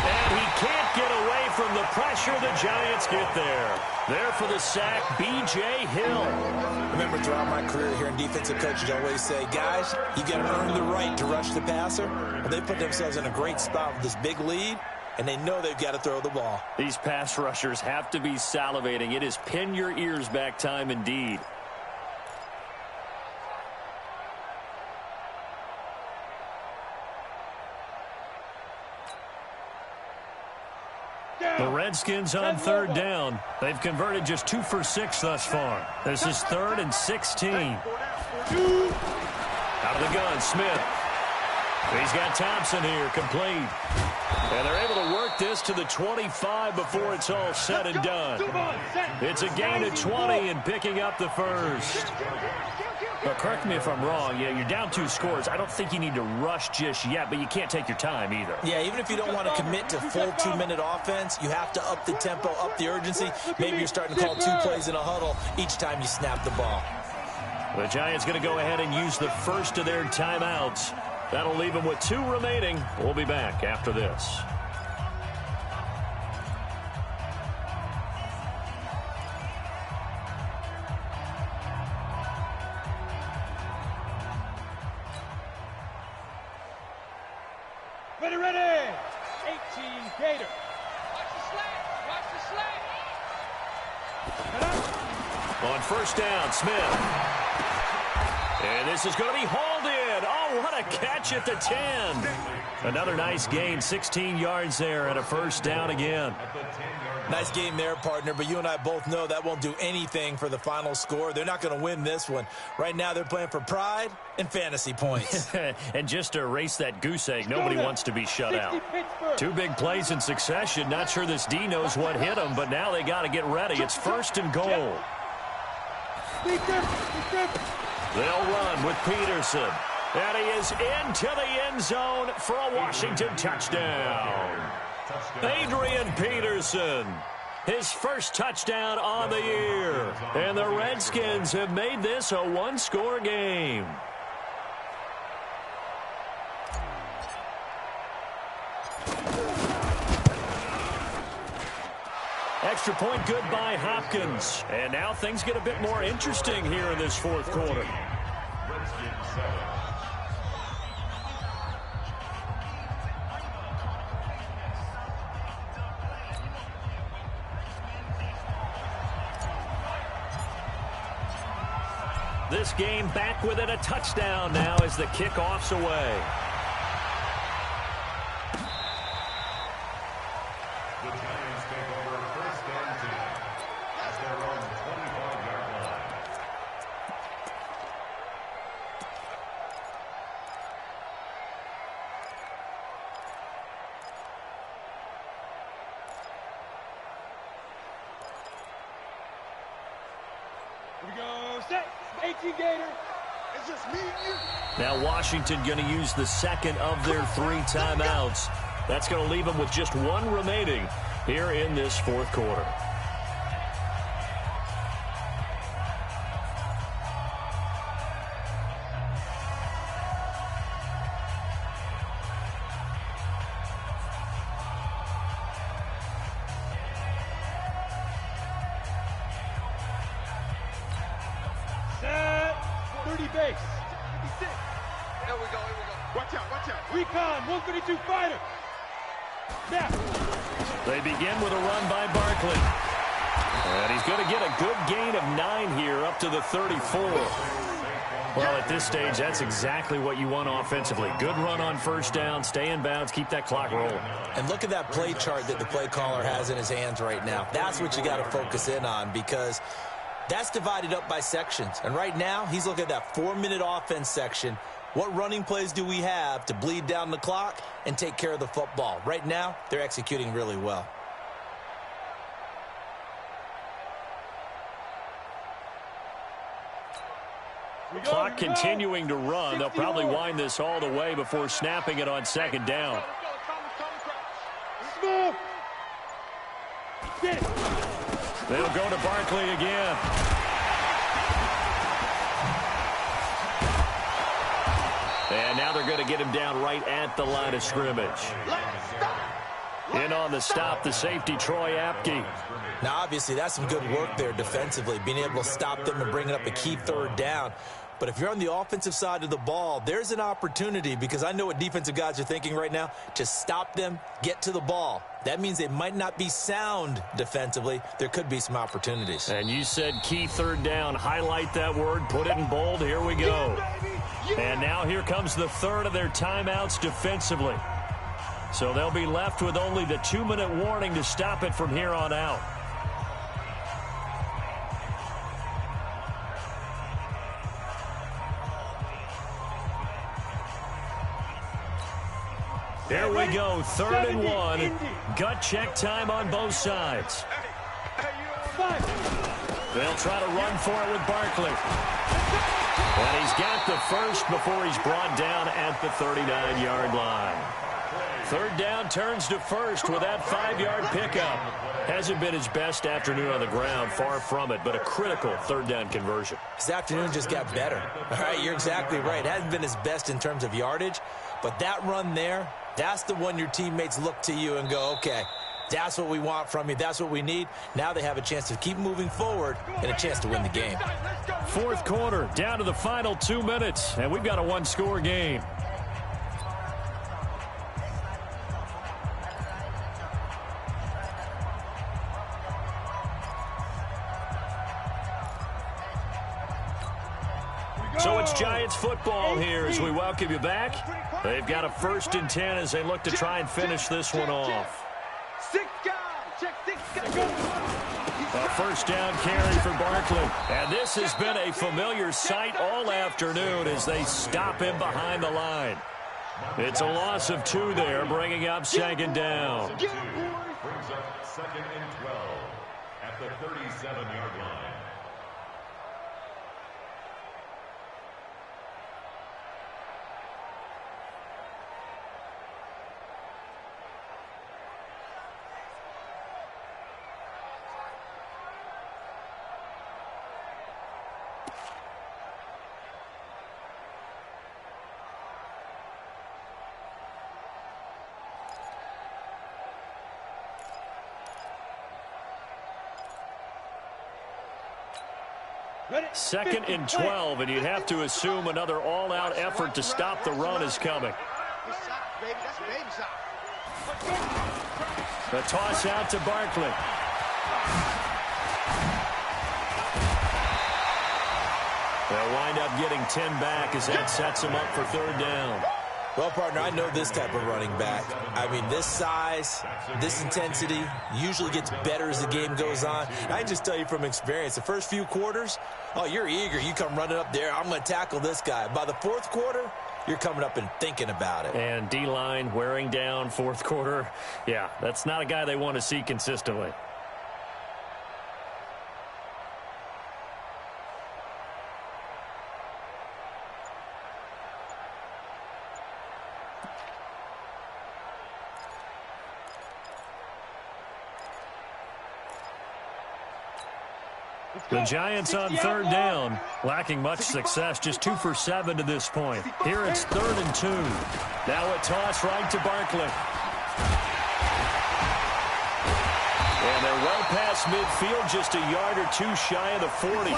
And he can't get away from the pressure. The Giants get there. There for the sack, B.J. Hill. Remember, throughout my career here in defensive coaching, I always say, guys, you got to earn the right to rush the passer. Well, they put themselves in a great spot with this big lead, and they know they've got to throw the ball. These pass rushers have to be salivating. It is pin your ears back time indeed. The Redskins on 3rd down. They've converted just 2 for 6 thus far. This is 3rd and 16. Out of the gun, Smith. He's got Thompson here, complete. And they're able to work this to the 25 before it's all said and done. It's a gain of 20 and picking up the 1st. But correct me if I'm wrong. Yeah, you're down 2 scores. I don't think you need to rush just yet, but you can't take your time either. Yeah, even if you don't want to commit to full 2-minute offense, you have to up the tempo, up the urgency. Maybe you're starting to call 2 plays in a huddle each time you snap the ball. The Giants going to go ahead and use the first of their timeouts. That'll leave them with 2 remaining. We'll be back after this. Ready. 18 Gator. Watch the slant. On 1st down, Smith. And this is going to be hauled in. in. Oh, what a catch at the 10. Another nice gain, 16 yards there and a first down again. Nice game there, partner, but you and I both know that won't do anything for the final score. They're not going to win this one. Right now, they're playing for pride and fantasy points. And just to erase that goose egg, nobody wants to be shut out. 2 big plays in succession. Not sure this D knows what hit them, but now they got to get ready. It's 1st and goal. They'll run with Peterson. And he is into the end zone for a Washington touchdown. Adrian Peterson, his first touchdown on the year. And the Redskins have made this a one-score game. Extra point good by Hopkins. And now things get a bit more interesting here in this 4th quarter. This game back within a touchdown now as the kickoff's away. The Giants take over 1st and 10 at their own 25-yard line. Here we go. Set. 18 Gator. It's just me and you. Now Washington going to use the 2nd of their 3 timeouts. That's going to leave them with just 1 remaining here in this 4th quarter. Base. 56. There we go, here we go. Watch out, watch out. Recon, 132 fighter. Snap. They begin with a run by Barkley. And he's going to get a good gain of 9 here up to the 34. Well, at this stage, that's exactly what you want offensively. Good run on 1st down, stay in bounds, keep that clock rolling. And look at that play chart that the play caller has in his hands right now. That's what you got to focus in on because that's divided up by sections. And right now, he's looking at that 4-minute offense section. What running plays do we have to bleed down the clock and take care of the football? Right now, they're executing really well. Clock continuing to run. They'll probably wind this all the way before snapping it on 2nd down. They'll go to Barkley again. And now they're going to get him down right at the line of scrimmage. In on the stop, the safety, Troy Apke. Now, obviously, that's some good work there defensively, being able to stop them and bringing up a key 3rd down. But if you're on the offensive side of the ball, there's an opportunity because I know what defensive guys are thinking right now. Just stop them, get to the ball. That means they might not be sound defensively. There could be some opportunities. And you said key 3rd down. Highlight that word. Put it in bold. Here we go. And now here comes the 3rd of their timeouts defensively. So they'll be left with only the 2-minute warning to stop it from here on out. Here we go, 3rd and 1. Gut check time on both sides. They'll try to run for it with Barkley. And he's got the first before he's brought down at the 39-yard line. 3rd down turns to 1st with that 5-yard pickup. Hasn't been his best afternoon on the ground, far from it, but a critical 3rd down conversion. His afternoon just got better. All right, you're exactly right. Hasn't been his best in terms of yardage, but that run there, that's the one your teammates look to you and go, okay, that's what we want from you. That's what we need. Now they have a chance to keep moving forward and a chance to win the game. 4th quarter, down to the final 2 minutes, and we've got a one-score game. So it's Giants football here as we welcome you back. They've got a 1st and 10 as they look to try and finish this one off. 6 guys. Check 6 guys. A 1st down carry for Barkley. And this has been a familiar sight all afternoon as they stop him behind the line. It's a loss of 2 there, bringing up 2nd down. Brings up 2nd and 12 at the 37-yard line. Second and 12, and you'd have to assume another all-out effort to stop the run is coming. The toss out to Barkley. They'll wind up getting 10 back as that sets him up for 3rd down. Well, partner, I know this type of running back. I mean, this size, this intensity usually gets better as the game goes on. And I can just tell you from experience, the first few quarters, oh, you're eager. You come running up there, I'm going to tackle this guy. By the 4th quarter, you're coming up and thinking about it. And D-line wearing down 4th quarter. Yeah, that's not a guy they want to see consistently. The Giants on 3rd down, lacking much success, just 2 for 7 to this point. Here it's 3rd and 2. Now a toss right to Barkley. And they're well past midfield, just a yard or 2 shy of the 40.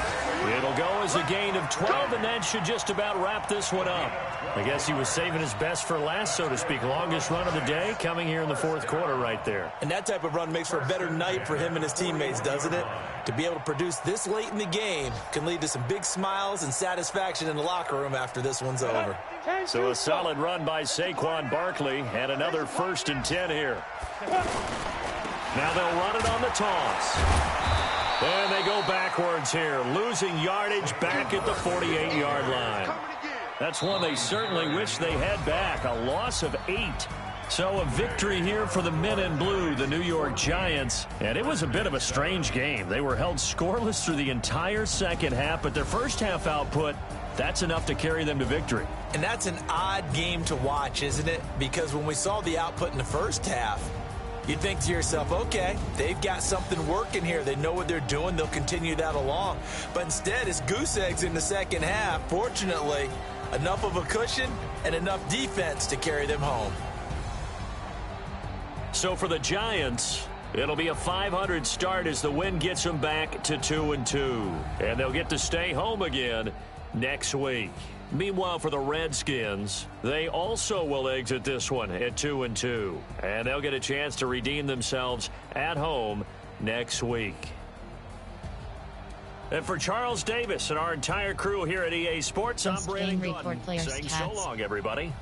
It'll go as a gain of 12, and that should just about wrap this one up. I guess he was saving his best for last, so to speak. Longest run of the day coming here in the 4th quarter right there. And that type of run makes for a better night for him and his teammates, doesn't it? To be able to produce this late in the game can lead to some big smiles and satisfaction in the locker room after this one's over. So a solid run by Saquon Barkley and another 1st and 10 here. Now they'll run it on the toss. And they go backwards here, losing yardage back at the 48-yard line. That's one they certainly wish they had back, a loss of 8. So a victory here for the men in blue, the New York Giants. And it was a bit of a strange game. They were held scoreless through the entire 2nd half, but their 1st half output, that's enough to carry them to victory. And that's an odd game to watch, isn't it? Because when we saw the output in the 1st half, you'd think to yourself, okay, they've got something working here. They know what they're doing. They'll continue that along. But instead, it's goose eggs in the 2nd half. Fortunately, enough of a cushion and enough defense to carry them home. So for the Giants, it'll be a 500 start as the win gets them back to 2-2. And they'll get to stay home again next week. Meanwhile, for the Redskins, they also will exit this one at 2-2. And they'll get a chance to redeem themselves at home next week. And for Charles Davis and our entire crew here at EA Sports, I'm Brandon Gaudin saying so long, everybody.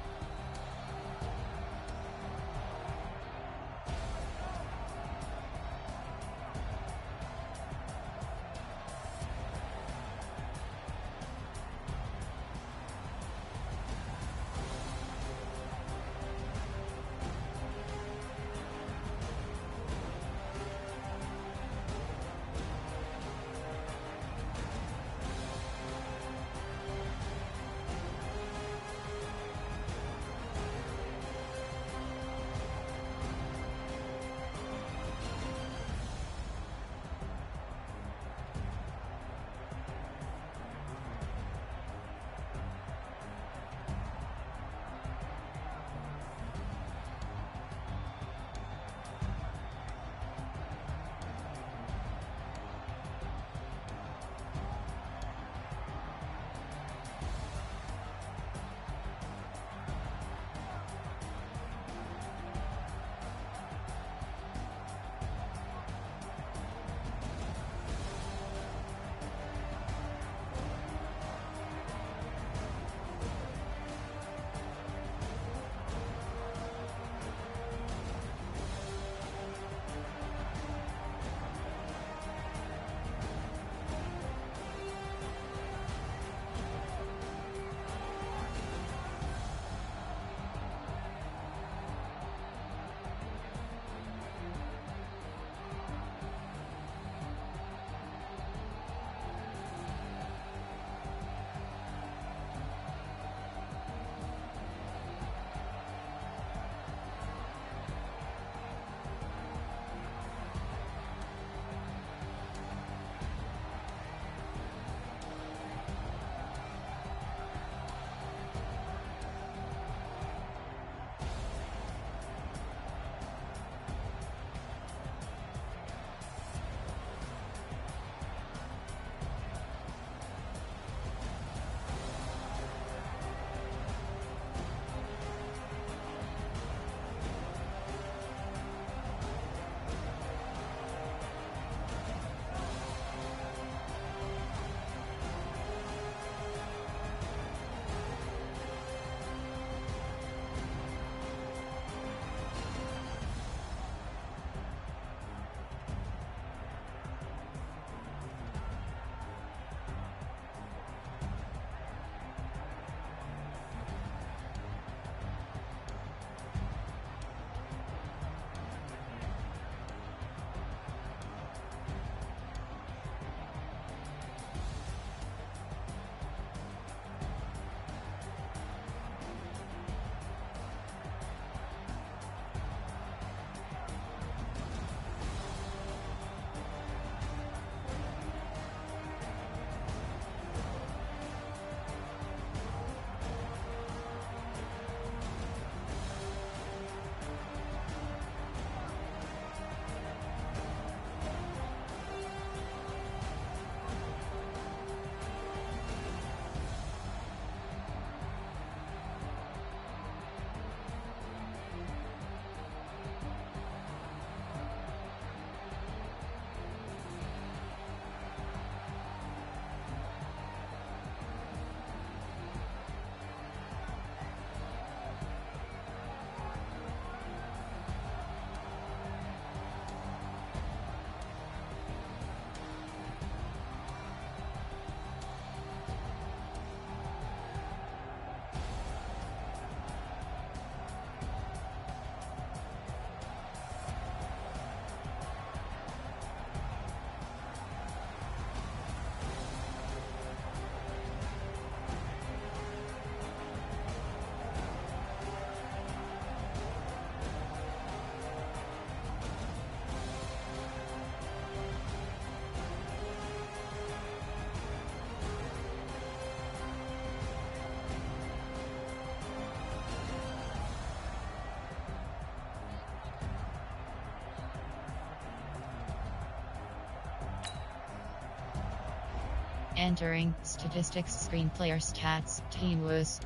Entering statistics screen player stats. Team was.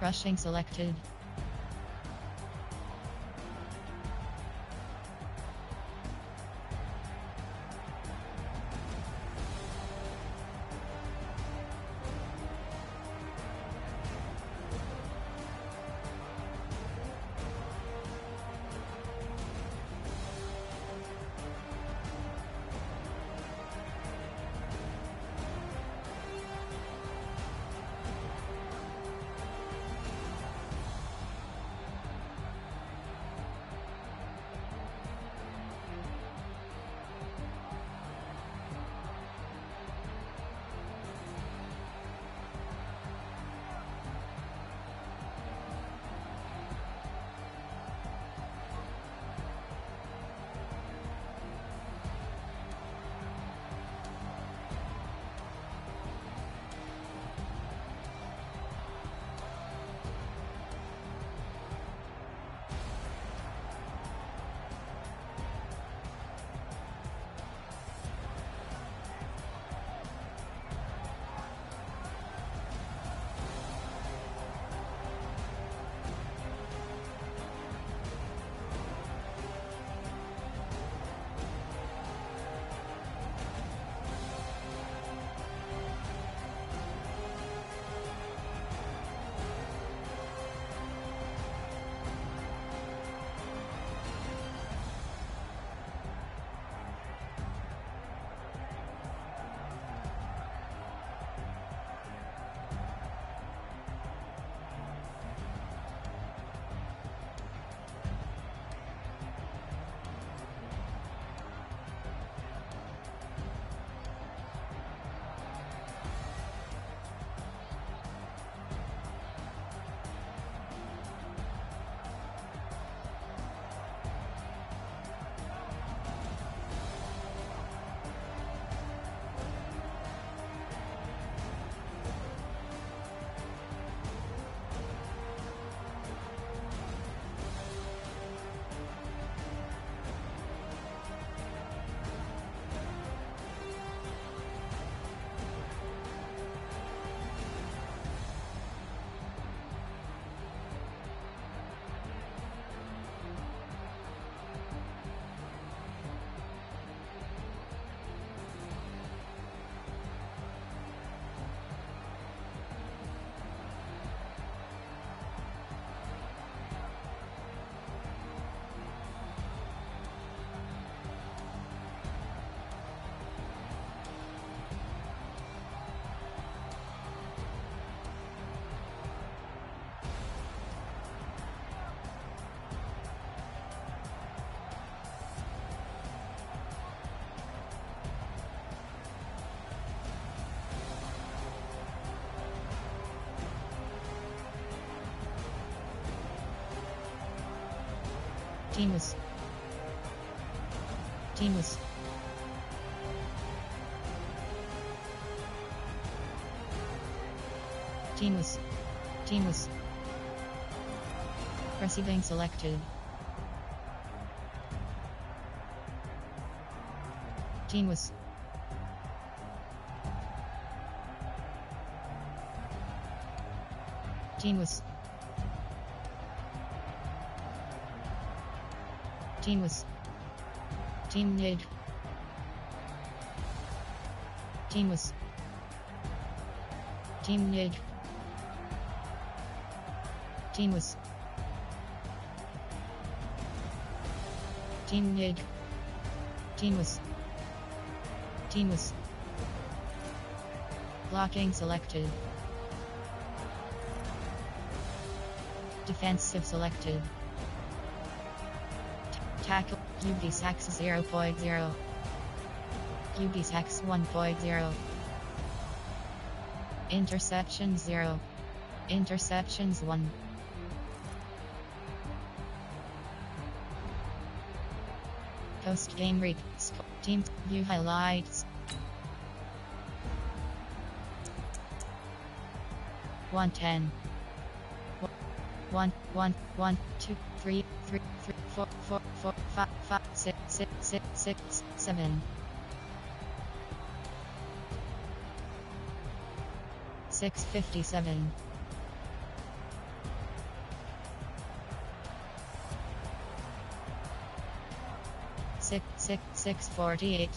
Rushing selected. Team was. Team was. Team was. Team was. Receiving selected. Team was. Team was. Team was. Team need. Team was. Team need. Team was. Team need. Team was. Team was. Blocking selected. Defensive selected. Tackle. QB sacks 0.0. QB sacks 1.0. Interception 0. Interceptions 1. Post game read. Team view highlights. 110. 1, 1, 1, 2, 3, 3, 3, 4, 4, 4, 5, 5, 6, 6, 6, 6, 7. 657. 648.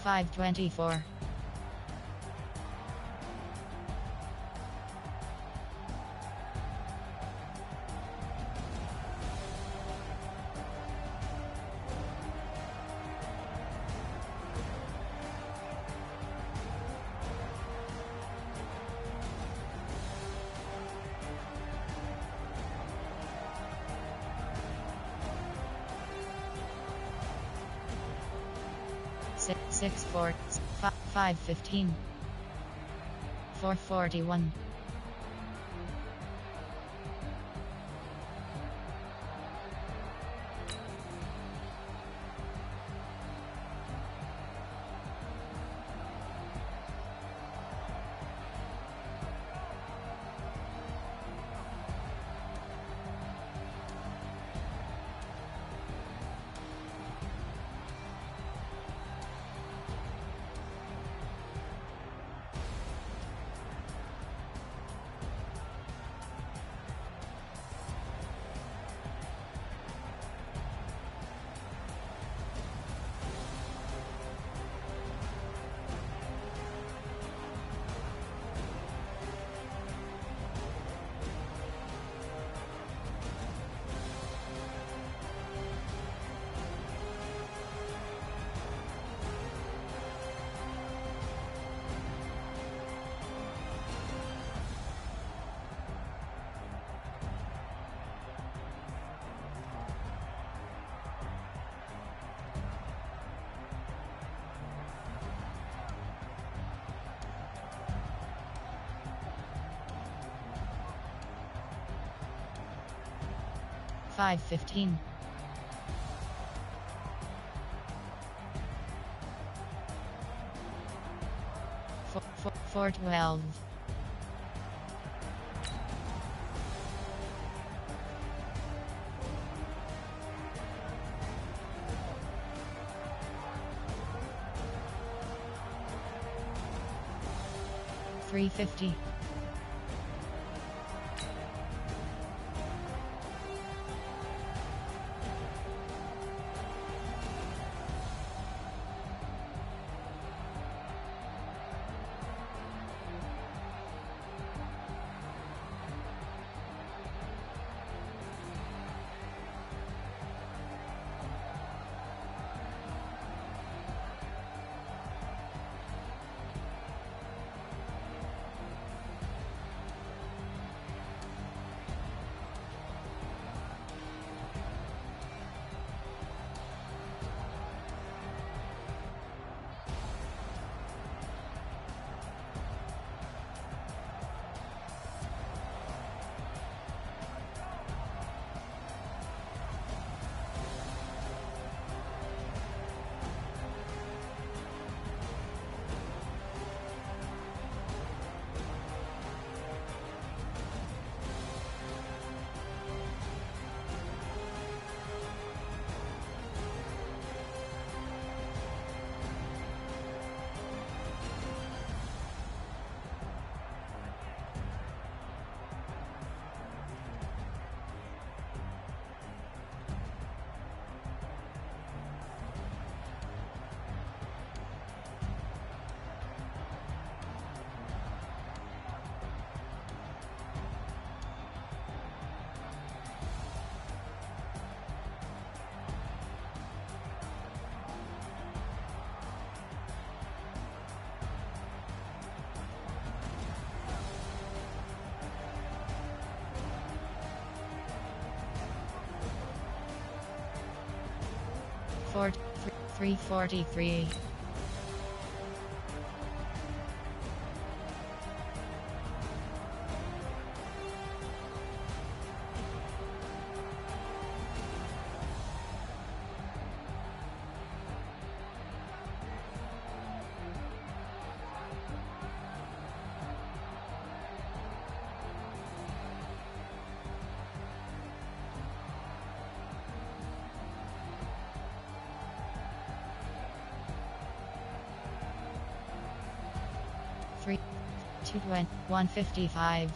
524. 515. 441. 515. 412. 350. 516. Fort 343. Three, 220, 155.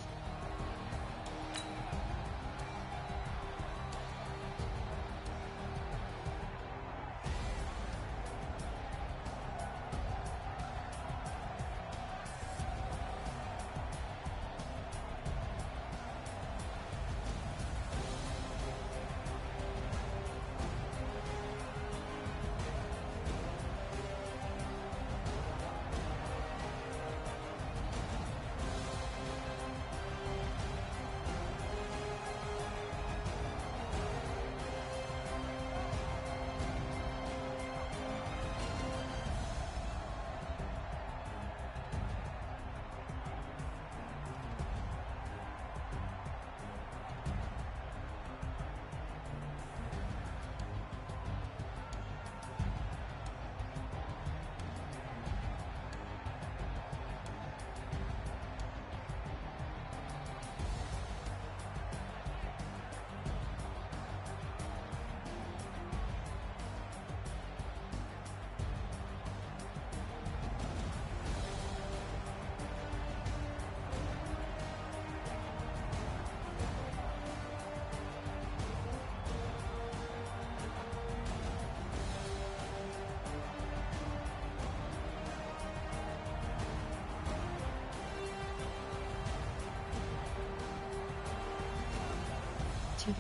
Two,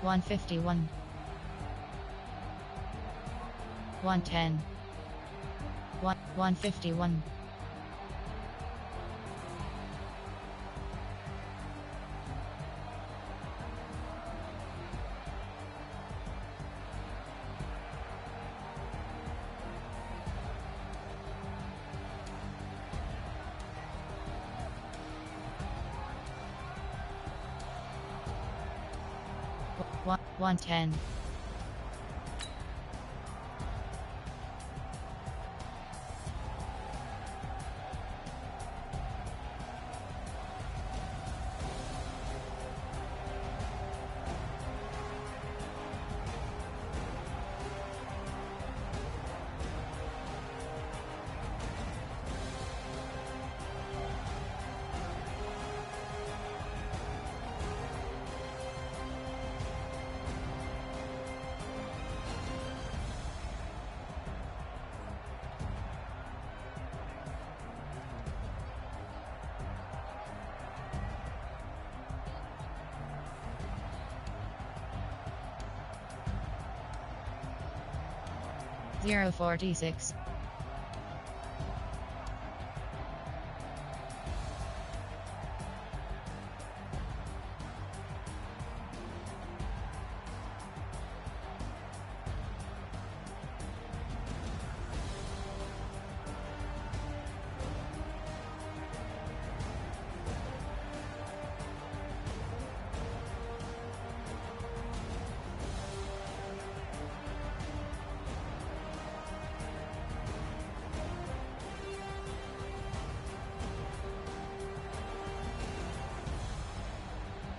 151. 110. 151. 110. 046.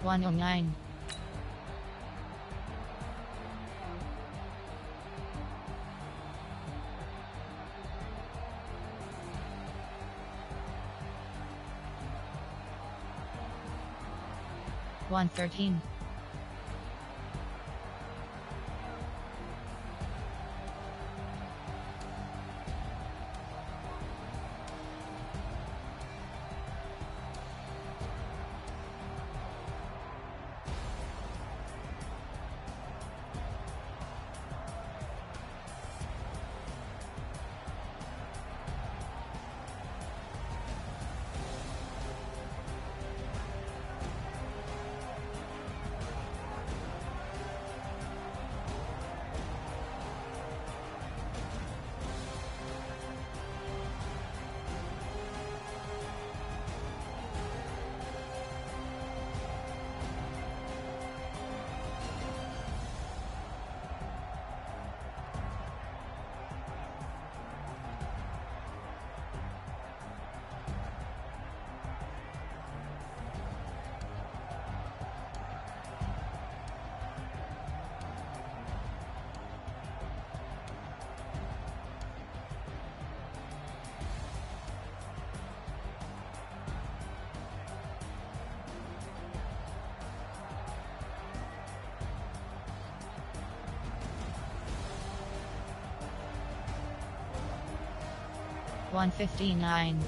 109. 113. 114. 159.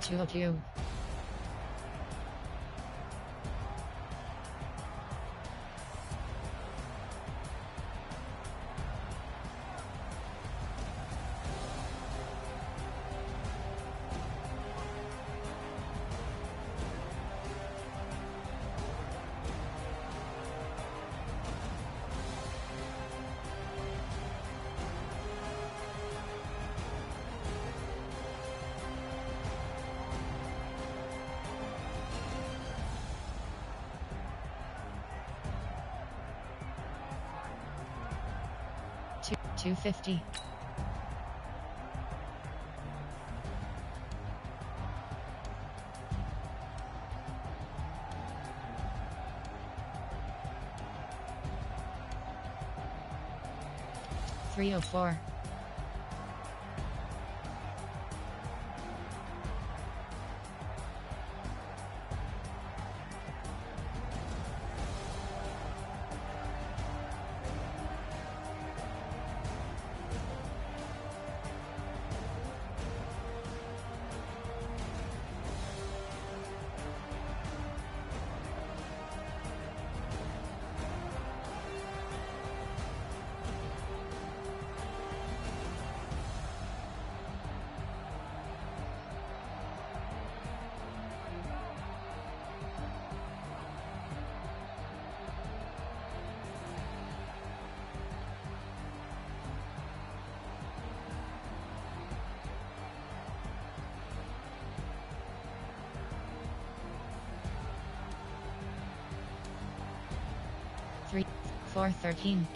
Two of you. Two, 250. $304. Three, 413.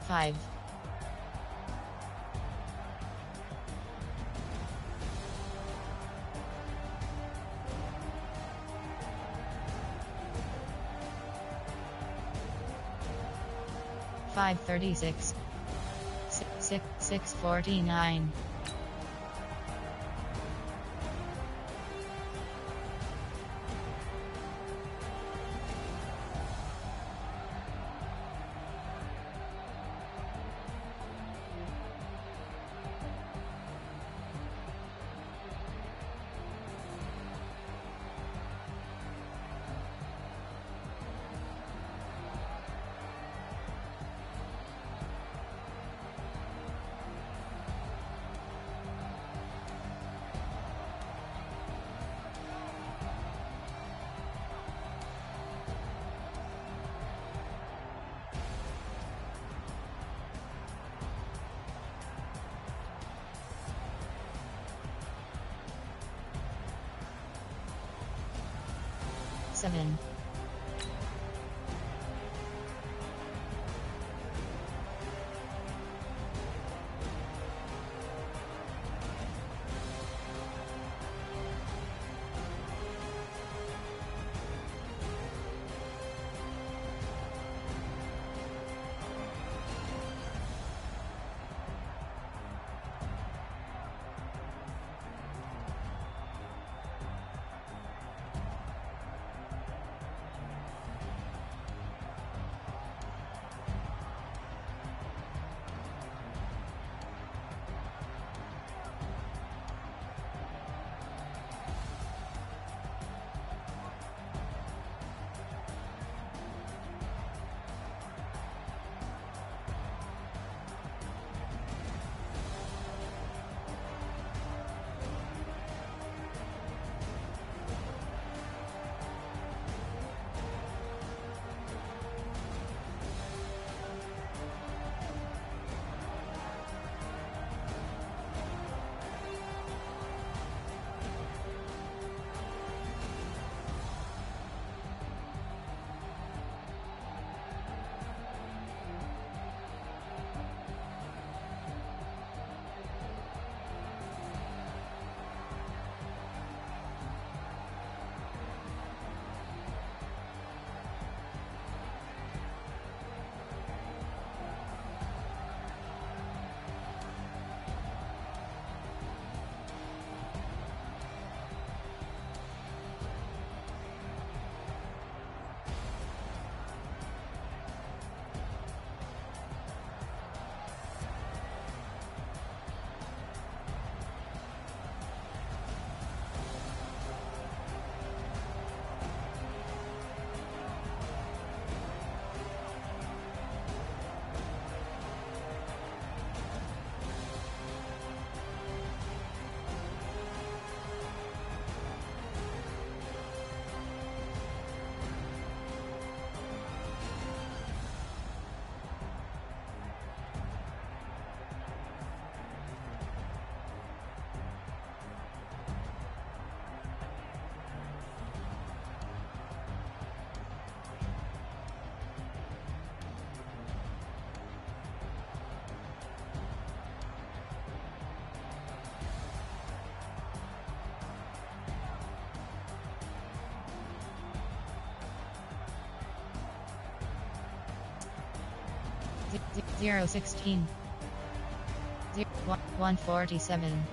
Five. 536. 649. Seven. 016 147.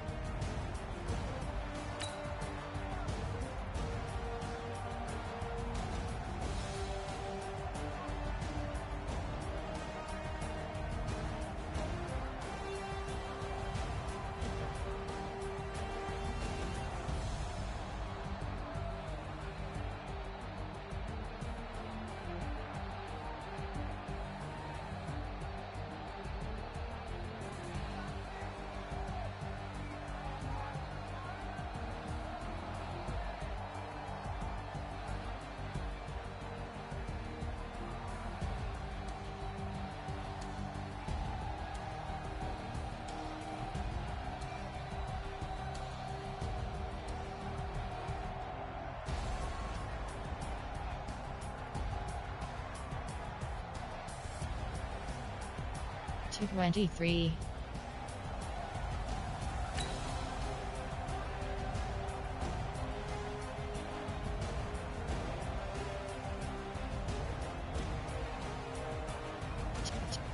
To 23.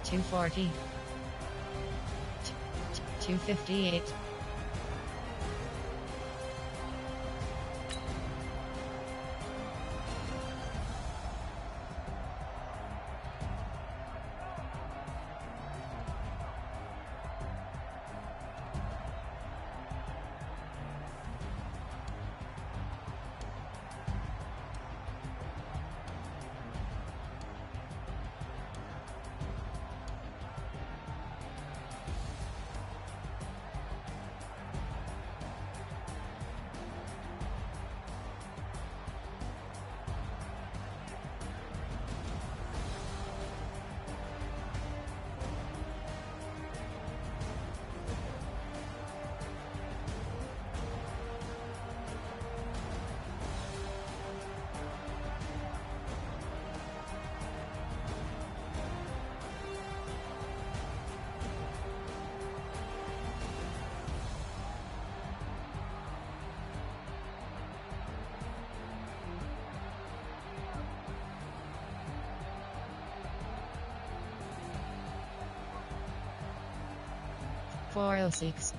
Two 40. 258. Four oh six.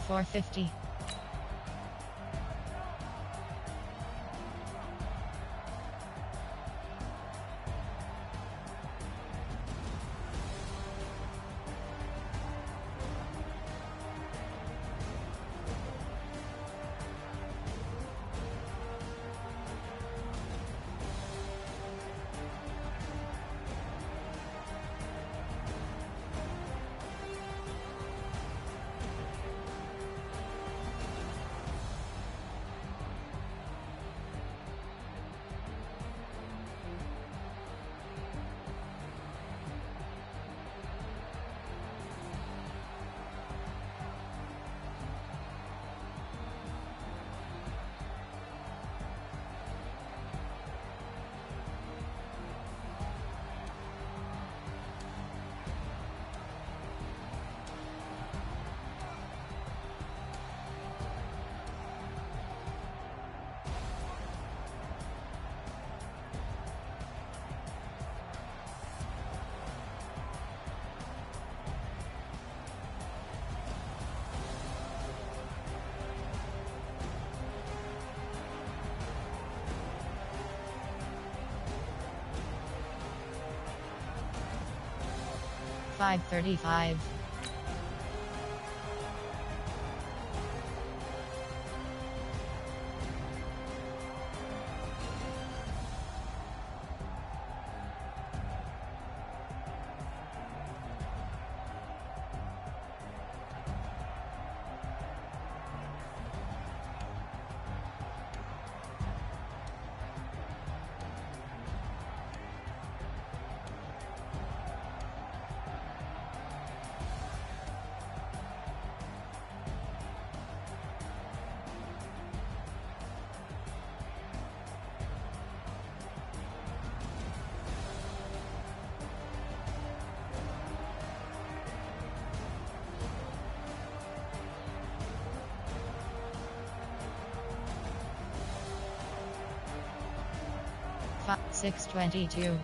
$4.50. 5:35. Five, 6:22.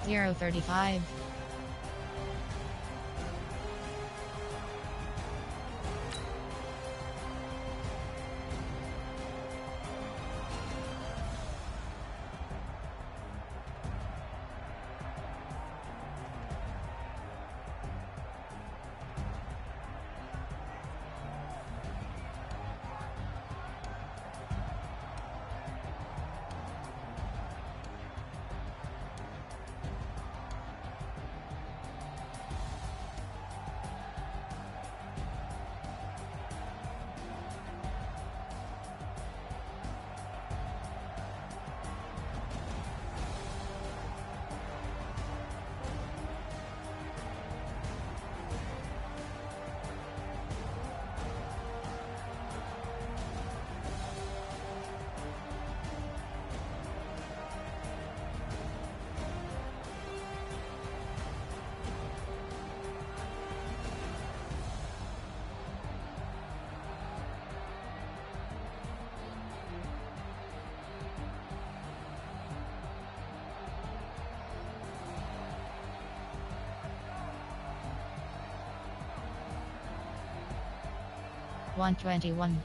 Zero 35. One 21.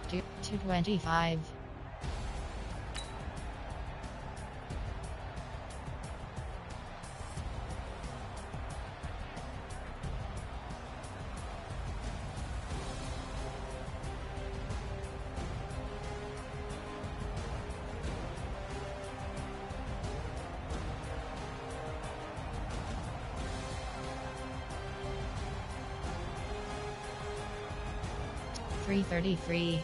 Two 225. Three 33.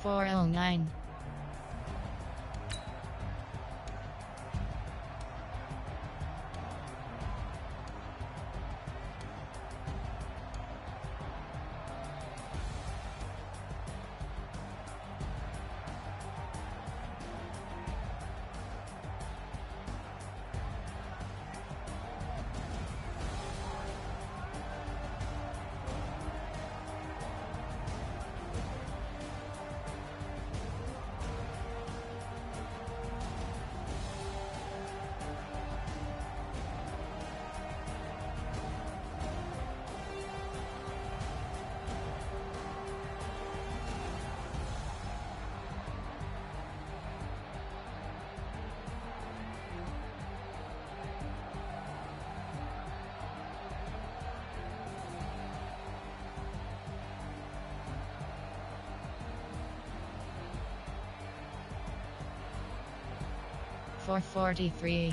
Four 09. 443.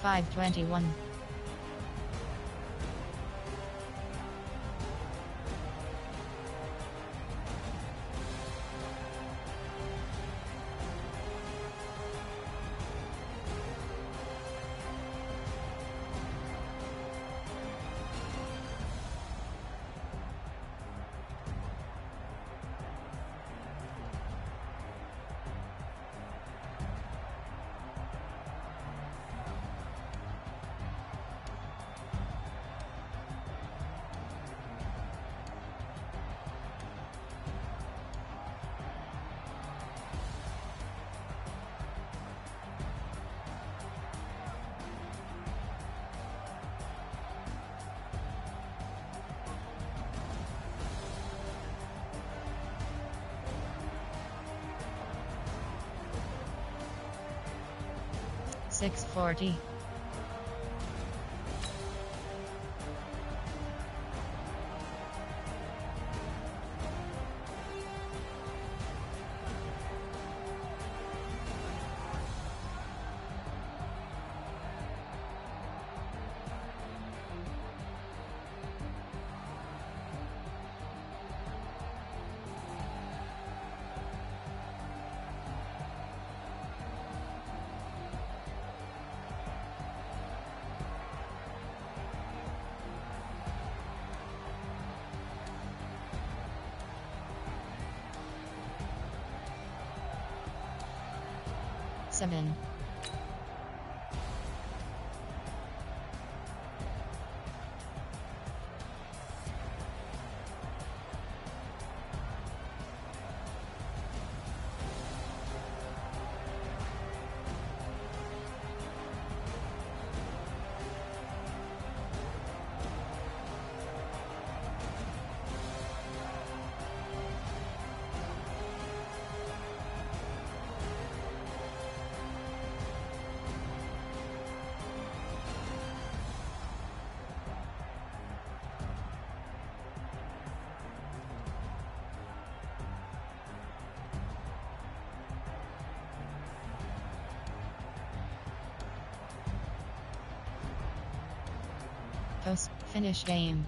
$5.21. $6.40. $7. Post. Finish game.